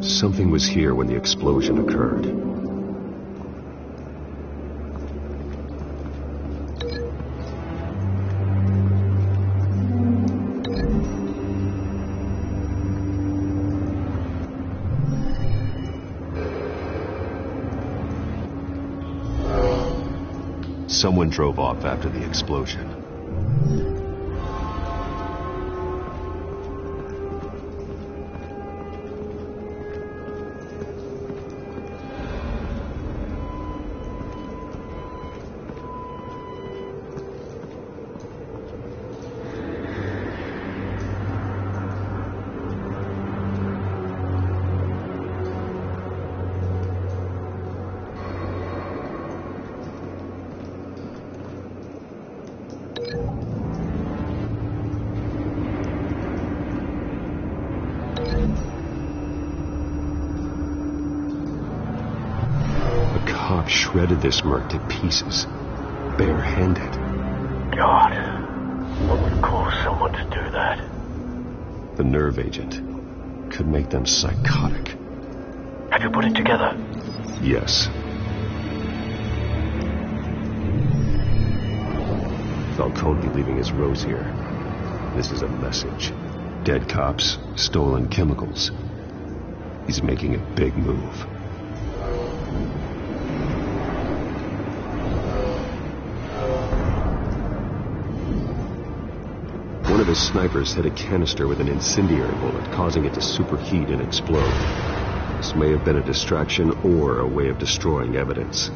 Something was here when the explosion occurred. Someone drove off after the explosion. shredded this merc to pieces, barehanded. God, what would cause someone to do that? The nerve agent could make them psychotic. Have you put it together? Yes. Falcone leaving his rose here. This is a message. Dead cops, stolen chemicals. He's making a big move. One of his snipers hit a canister with an incendiary bullet, causing it to superheat and explode. This may have been a distraction or a way of destroying evidence.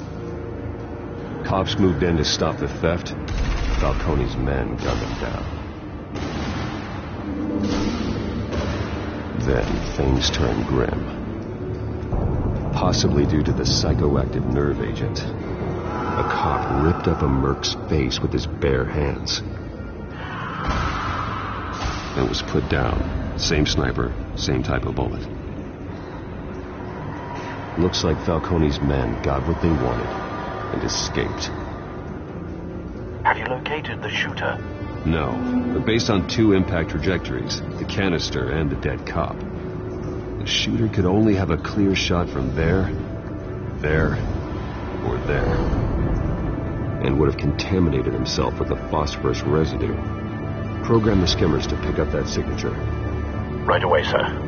Cops moved in to stop the theft. Falcone's men gunned them down. Then things turned grim. Possibly due to the psychoactive nerve agent. A cop ripped up a merc's face with his bare hands. Then was put down. Same sniper, same type of bullet. Looks like Falcone's men got what they wanted and escaped. Have you located the shooter? No, but based on 2 impact trajectories, the canister and the dead cop, the shooter could only have a clear shot from there, or there, and would have contaminated himself with the phosphorus residue. Program the skimmers to pick up that signature. Right away, sir.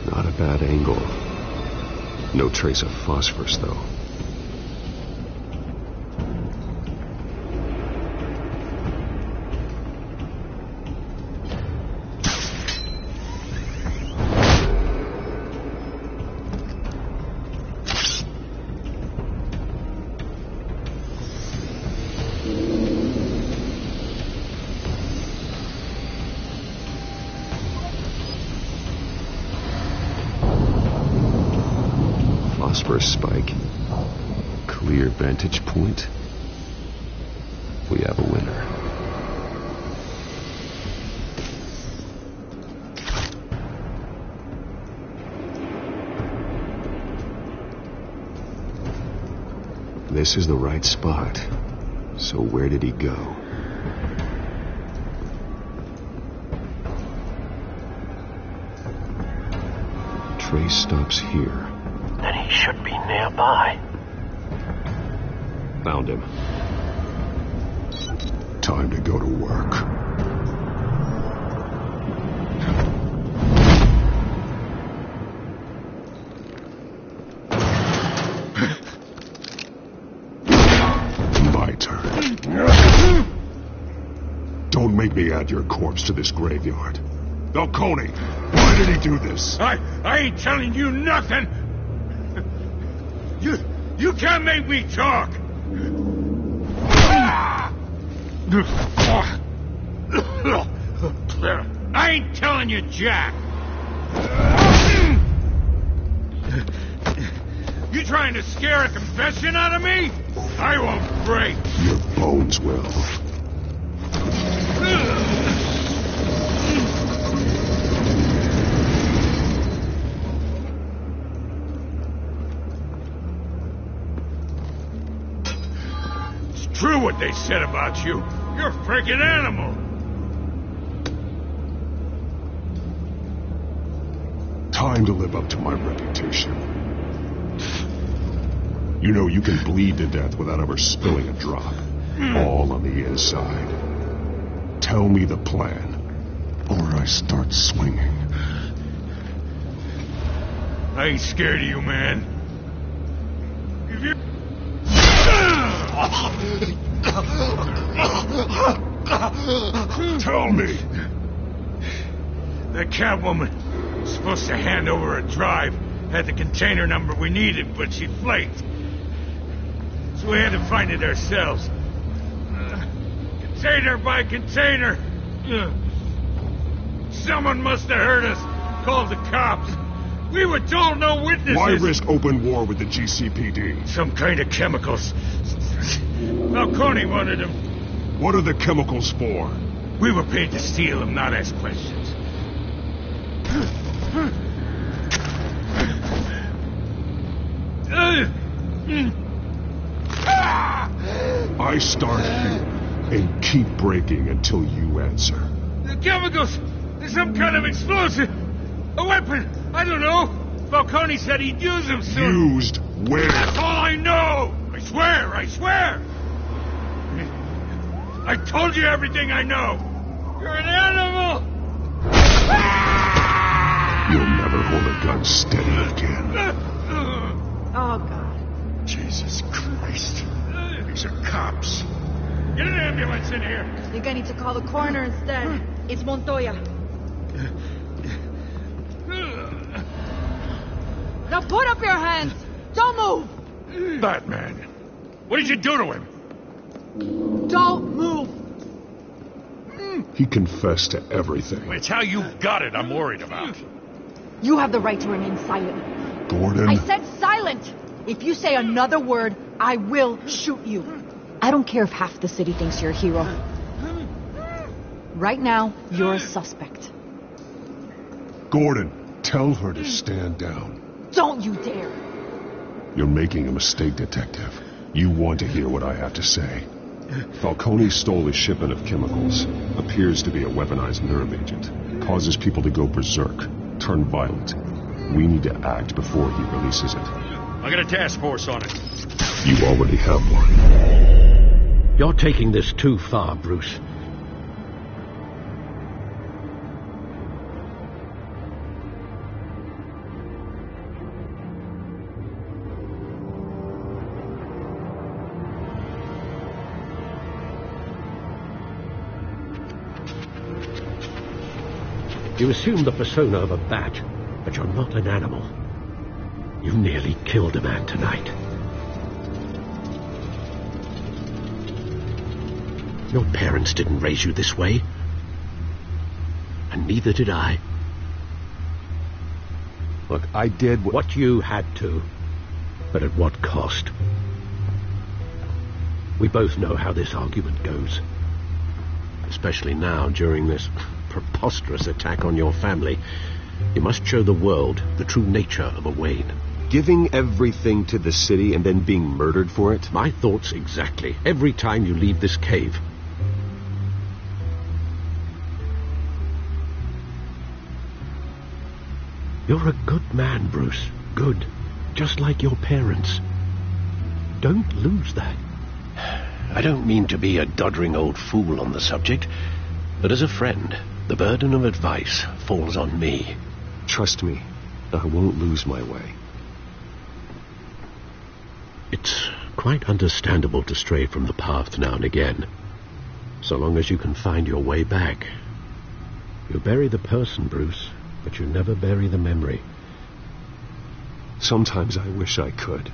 Not a bad angle. No trace of phosphorus, though. Phosphorus spike. Clear vantage point. We have a winner. This is the right spot. So where did he go? Trace stops here. Then he should be nearby. Found him. Time to go to work. My turn. Don't make me add your corpse to this graveyard. Falcone, why did he do this? I ain't telling you nothing. You can't make me talk. I ain't telling you jack. You trying to scare a confession out of me? I won't break. Your bones will. True what they said about you. You're a freaking animal. Time to live up to my reputation. You know you can bleed to death without ever spilling a drop. All on the inside. Tell me the plan, or I start swinging. I ain't scared of you, man. If you... Tell me. The Catwoman was supposed to hand over a drive. Had the container number we needed, but she flaked. So we had to find it ourselves. Container by container. Someone must have heard us. Called the cops. We were told no witnesses. Why risk open war with the GCPD? Some kind of chemicals. Falcone wanted them. What are the chemicals for? We were paid to steal them, not ask questions. I start here and keep breaking until you answer. The chemicals! There's some kind of explosive! A weapon! I don't know! Falcone said he'd use them soon. Used where? That's all I know! I swear! I told you everything I know! You're an animal! You'll never hold a gun steady again. Oh, God. Jesus Christ. These are cops. Get an ambulance in here! I think I need to call the coroner instead. It's Montoya. Now put up your hands! Don't move! Batman, what did you do to him? Don't move! He confessed to everything. It's how you got it I'm worried about. You have the right to remain silent. Gordon. I said silent! If you say another word, I will shoot you. I don't care if half the city thinks you're a hero. Right now, you're a suspect. Gordon, tell her to stand down. Don't you dare! You're making a mistake, Detective. You want to hear what I have to say. Falcone stole a shipment of chemicals. Appears to be a weaponized nerve agent. Causes people to go berserk, turn violent. We need to act before he releases it. I got a task force on it. You already have one. You're taking this too far, Bruce. You assume the persona of a bat, but you're not an animal. You nearly killed a man tonight. Your parents didn't raise you this way. And neither did I. Look, I did what you had to. But at what cost? We both know how this argument goes. Especially now, during this preposterous attack on your family. You must show the world the true nature of a Wayne. Giving everything to the city and then being murdered for it? My thoughts exactly. Every time you leave this cave. You're a good man, Bruce. Good. Just like your parents. Don't lose that. I don't mean to be a doddering old fool on the subject, but as a friend, the burden of advice falls on me. Trust me, I won't lose my way. It's quite understandable to stray from the path now and again, so long as you can find your way back. You bury the person, Bruce, but you never bury the memory. Sometimes I wish I could.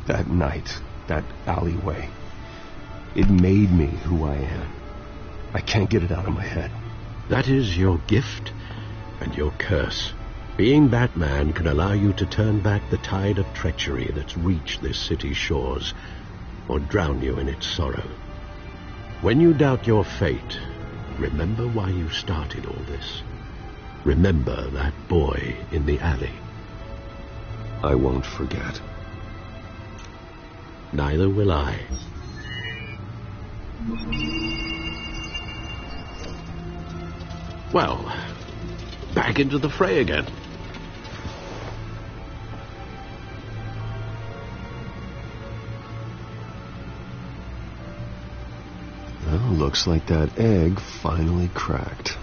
That night, that alleyway, it made me who I am. I can't get it out of my head. That is your gift and your curse. Being Batman can allow you to turn back the tide of treachery that's reached this city's shores, or drown you in its sorrow. When you doubt your fate, remember why you started all this. Remember that boy in the alley. I won't forget. Neither will I. Well, back into the fray again. Well, looks like that egg finally cracked.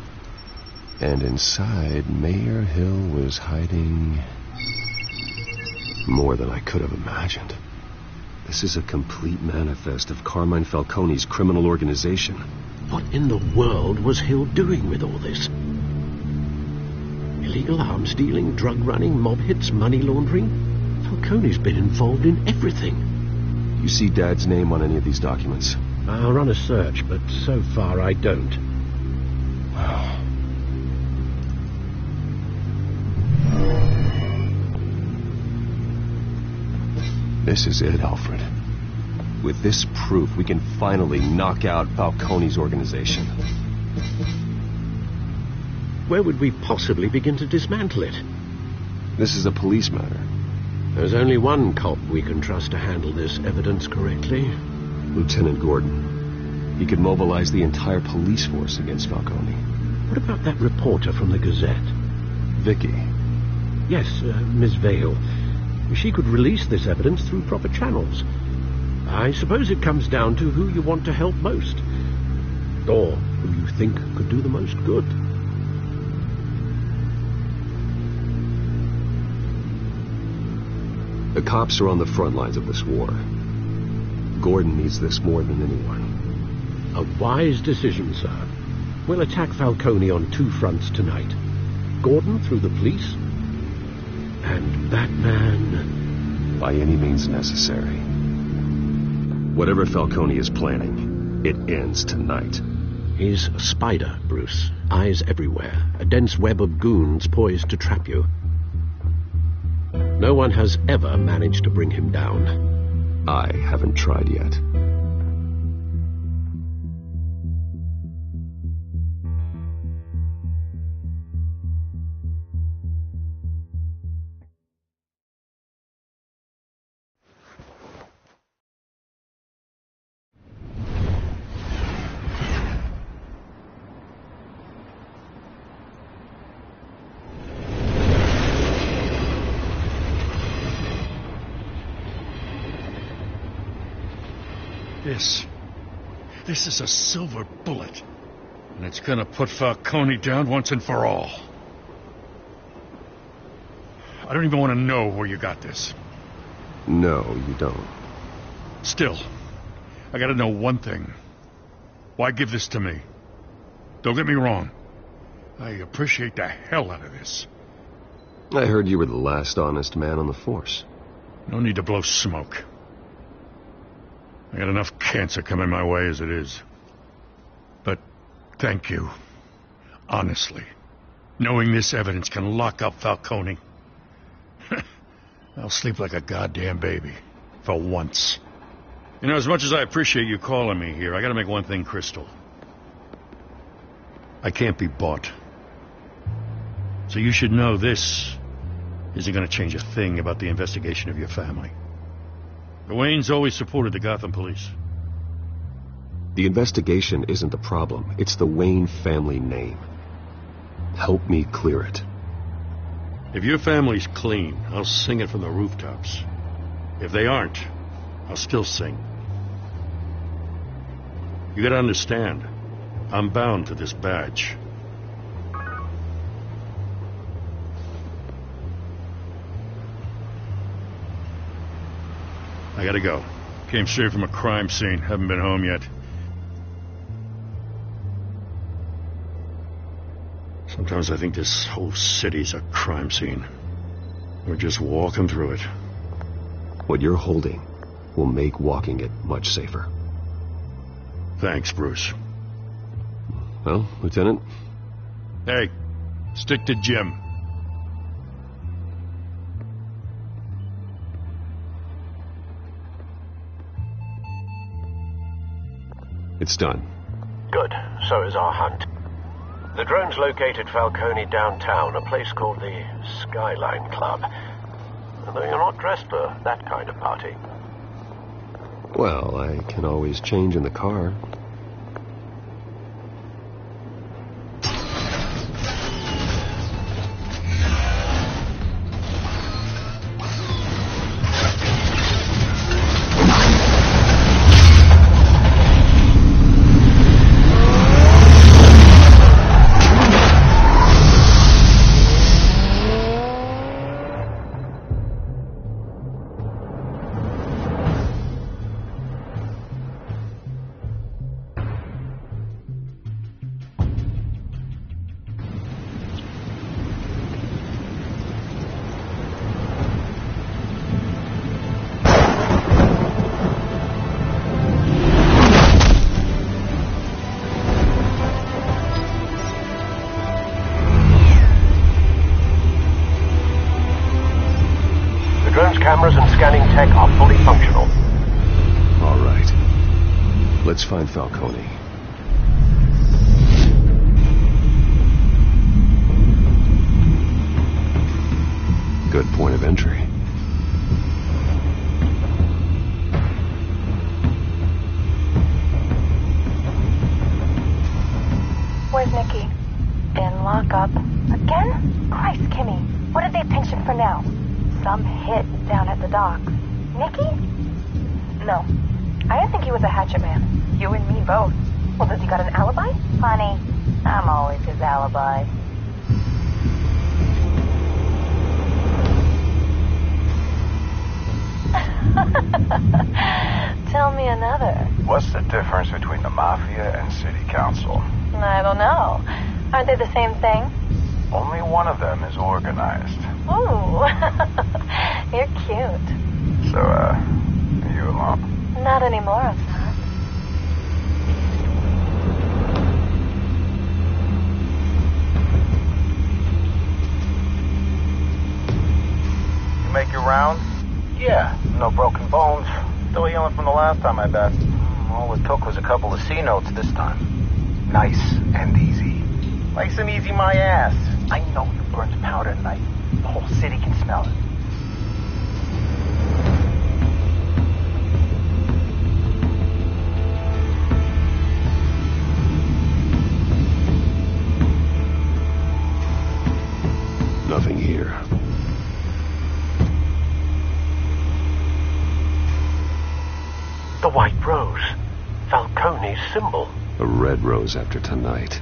And inside, Mayor Hill was hiding more than I could have imagined. This is a complete manifest of Carmine Falcone's criminal organization. What in the world was Hill doing with all this? Illegal arms dealing, drug running, mob hits, money laundering? Falcone's been involved in everything. You see Dad's name on any of these documents? I'll run a search, but so far I don't. This is it, Alfred. With this proof, we can finally knock out Falcone's organization. Where would we possibly begin to dismantle it? This is a police matter. There's only one cop we can trust to handle this evidence correctly. Lieutenant Gordon. He could mobilize the entire police force against Falcone. What about that reporter from the Gazette? Vicky. Yes, Miss Vale. She could release this evidence through proper channels. I suppose it comes down to who you want to help most. Or who you think could do the most good. The cops are on the front lines of this war. Gordon needs this more than anyone. A wise decision, sir. We'll attack Falcone on 2 fronts tonight. Gordon through the police, and that man... by any means necessary. Whatever Falcone is planning, it ends tonight. He's a spider, Bruce. Eyes everywhere. A dense web of goons poised to trap you. No one has ever managed to bring him down. I haven't tried yet. This is a silver bullet. And it's gonna put Falcone down once and for all. I don't even want to know where you got this. No, you don't. Still, I gotta know one thing. Why give this to me? Don't get me wrong. I appreciate the hell out of this. I heard you were the last honest man on the force. No need to blow smoke. I got enough cancer coming my way as it is. But thank you. Honestly. Knowing this evidence can lock up Falcone. I'll sleep like a goddamn baby. For once. You know, as much as I appreciate you calling me here, I gotta make one thing crystal. I can't be bought. So you should know this isn't gonna change a thing about the investigation of your family. The Waynes always supported the Gotham police. The investigation isn't the problem. It's the Wayne family name. Help me clear it. If your family's clean, I'll sing it from the rooftops. If they aren't, I'll still sing. You gotta understand, I'm bound to this badge. I gotta go. Came straight from a crime scene. Haven't been home yet. Sometimes I think this whole city's a crime scene. We're just walking through it. What you're holding will make walking it much safer. Thanks, Bruce. Well, Lieutenant? Hey, stick to Jim. It's done. Good. So is our hunt. The drones located Falcone downtown, a place called the Skyline Club. Although you're not dressed for that kind of party. Well, I can always change in the car. Let's find Falcone. Good point of entry. Where's Nikki? In lockup. Again? Christ, Kimmy. What did they pinch him for now? Some hit down at the docks. Nikki? No. I didn't think he was a hatchet man. You and me both. Well, does he got an alibi? Honey, I'm always his alibi. Tell me another. What's the difference between the Mafia and City Council? I don't know. Aren't they the same thing? Only one of them is organized. Ooh. You're cute. So, are you alone? Not anymore, I'm not. You make your round? Yeah, no broken bones. Still healing from the last time, I bet. All it took was a couple of C notes this time. Nice and easy. Nice and easy, my ass. I know you burned powder tonight. The whole city can smell it. Nothing here. The white rose. Falcone's symbol. A red rose after tonight.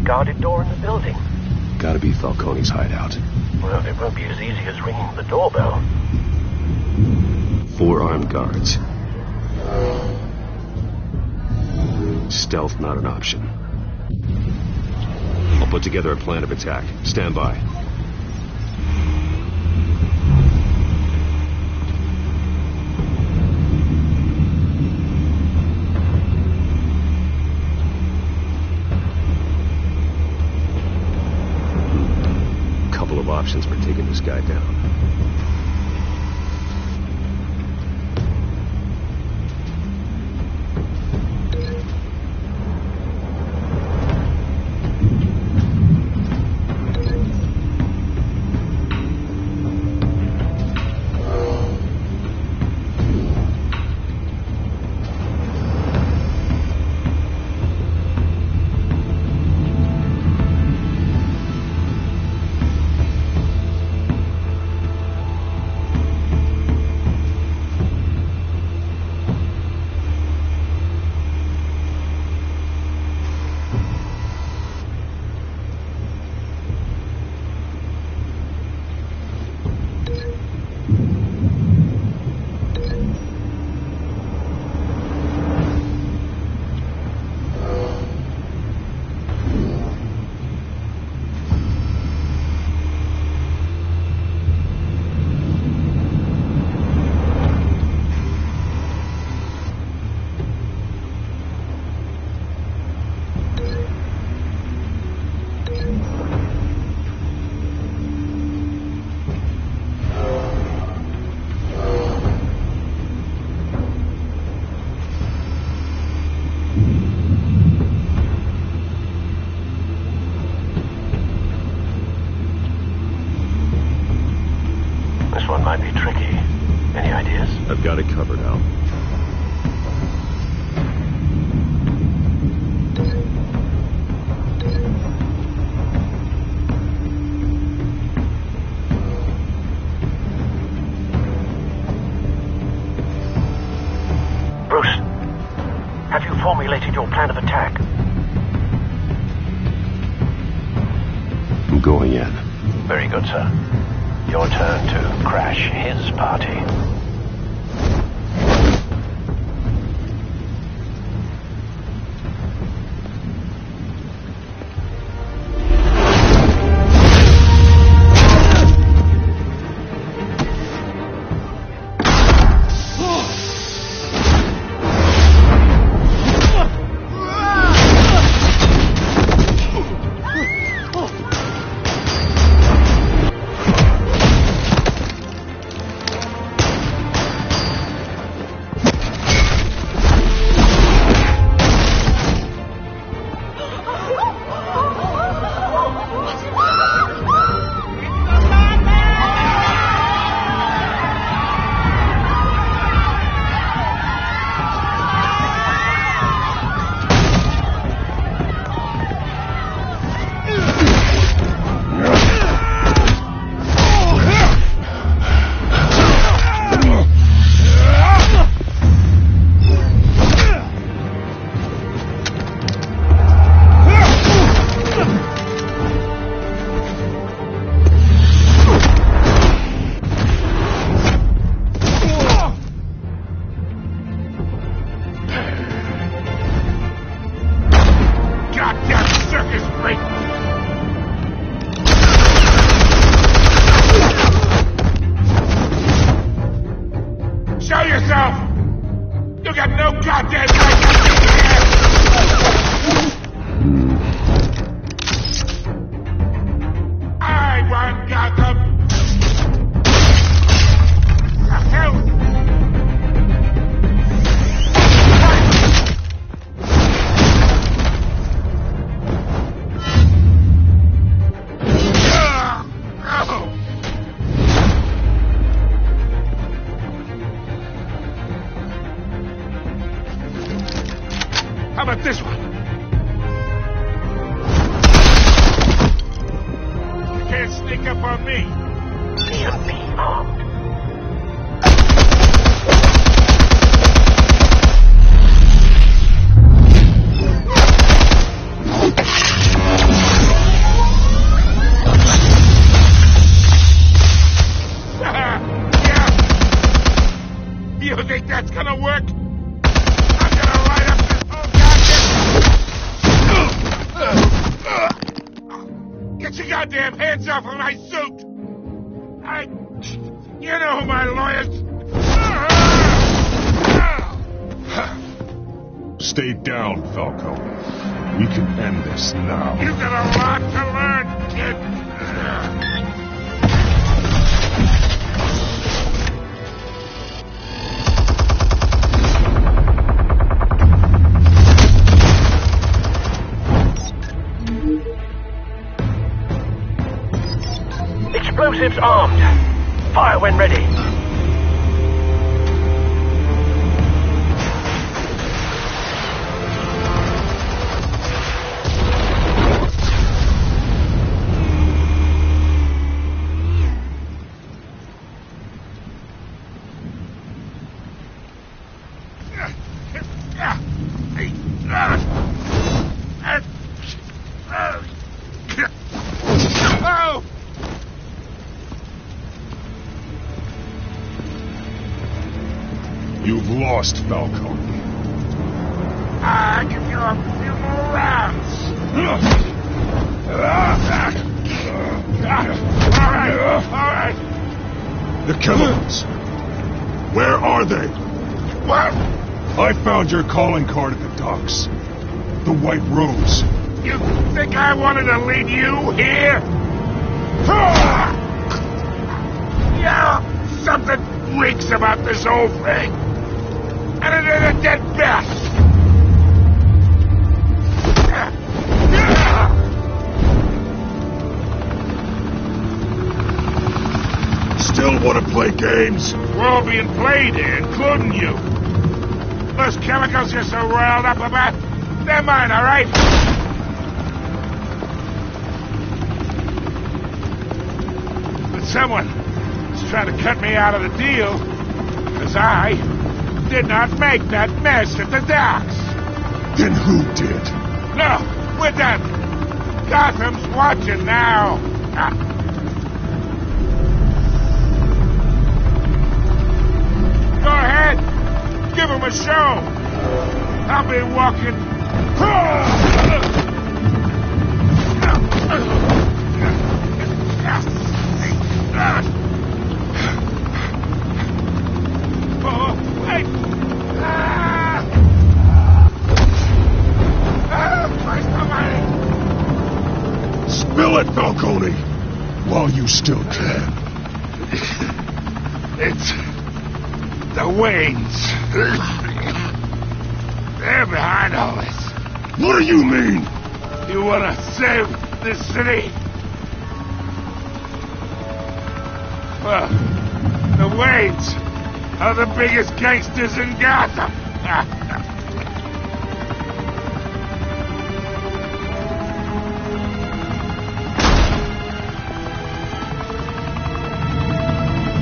Guarded door in the building. Gotta be Falcone's hideout. Well, it won't be as easy as ringing the doorbell. 4 armed guards. Stealth not an option. I'll put together a plan of attack. Stand by. Options for taking this guy down. This one might be tricky. Any ideas? I've got it covered, Al. Bruce, have you formulated your plan of attack? I'm going in. Very good, sir. Your turn to crash his party. How about this one? You can't sneak up on me. EMP armed. Yeah. You think that's gonna work? Get your goddamn hands off of my suit! You know who my lawyers... Stay down, Falco. We can end this now. You got a lot to learn, kid. Explosives armed. Fire when ready. You've lost, Falco. I'll give you a few more rounds. All right. The chemicals. Where are they? What? I found your calling card at the docks. The White Rose. You think I wanted to lead you here? Yeah, something reeks about this whole thing. And it ain't a dead bat. Stay still want to play games? We're all being played here, including you. Those chemicals you're so riled up about, they're mine, all right? But someone is trying to cut me out of the deal, because I did not make that mess at the docks. Then who did? No, we're done. Gotham's watching now. Go ahead. Give him a show. I'll be walking. Oh, wait. Christ almighty. Spill it, Falcone, while you still can. It's the Waynes. They're behind all this. What do you mean? You want to save this city? Well, the Waynes are the biggest gangsters in Gotham.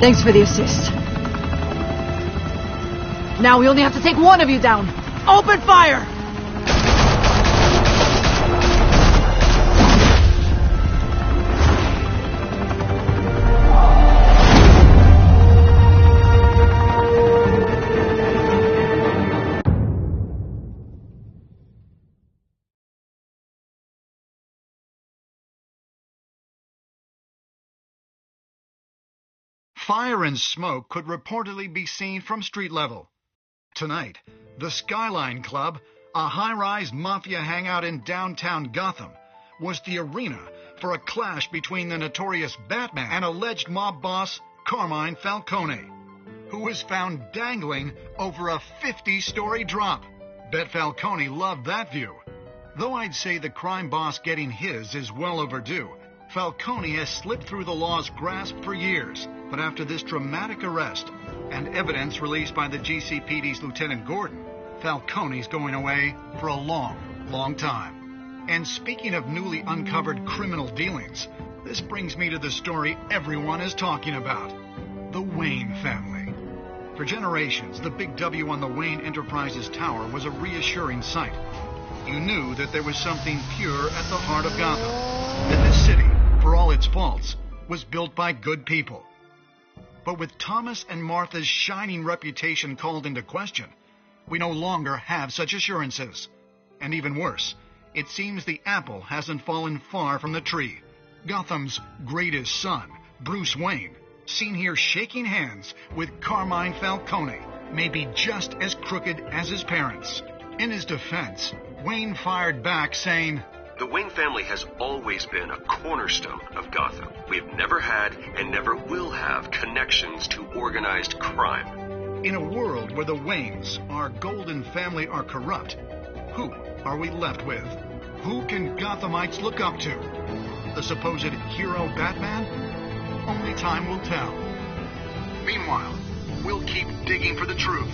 Thanks for the assist. Now we only have to take one of you down. Open fire! Fire and smoke could reportedly be seen from street level. Tonight, the Skyline Club, a high-rise mafia hangout in downtown Gotham, was the arena for a clash between the notorious Batman and alleged mob boss Carmine Falcone, who was found dangling over a 50-story drop. Bet Falcone loved that view. Though I'd say the crime boss getting his is well overdue, Falcone has slipped through the law's grasp for years. But after this dramatic arrest and evidence released by the GCPD's Lieutenant Gordon, Falcone's going away for a long, long time. And speaking of newly uncovered criminal dealings, this brings me to the story everyone is talking about: the Wayne family. For generations, the big W on the Wayne Enterprises Tower was a reassuring sight. You knew that there was something pure at the heart of Gotham, that this city, for all its faults, was built by good people. But with Thomas and Martha's shining reputation called into question, we no longer have such assurances. And even worse, it seems the apple hasn't fallen far from the tree. Gotham's greatest son, Bruce Wayne, seen here shaking hands with Carmine Falcone, may be just as crooked as his parents. In his defense, Wayne fired back saying, "The Wayne family has always been a cornerstone of Gotham. We have never had and never will have connections to organized crime." In a world where the Waynes, our golden family, are corrupt, who are we left with? Who can Gothamites look up to? The supposed hero Batman? Only time will tell. Meanwhile, we'll keep digging for the truth.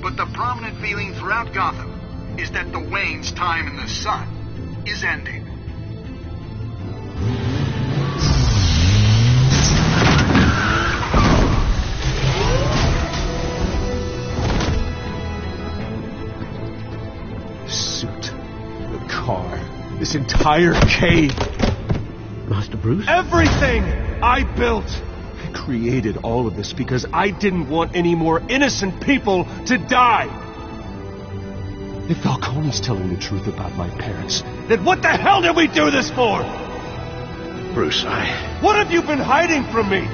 But the prominent feeling throughout Gotham is that the Waynes' time in the sun is ending. The suit, the car, this entire cave. Master Bruce? Everything I built. I created all of this because I didn't want any more innocent people to die. If Falcone's telling the truth about my parents, then what the hell did we do this for? Bruce, What have you been hiding from me?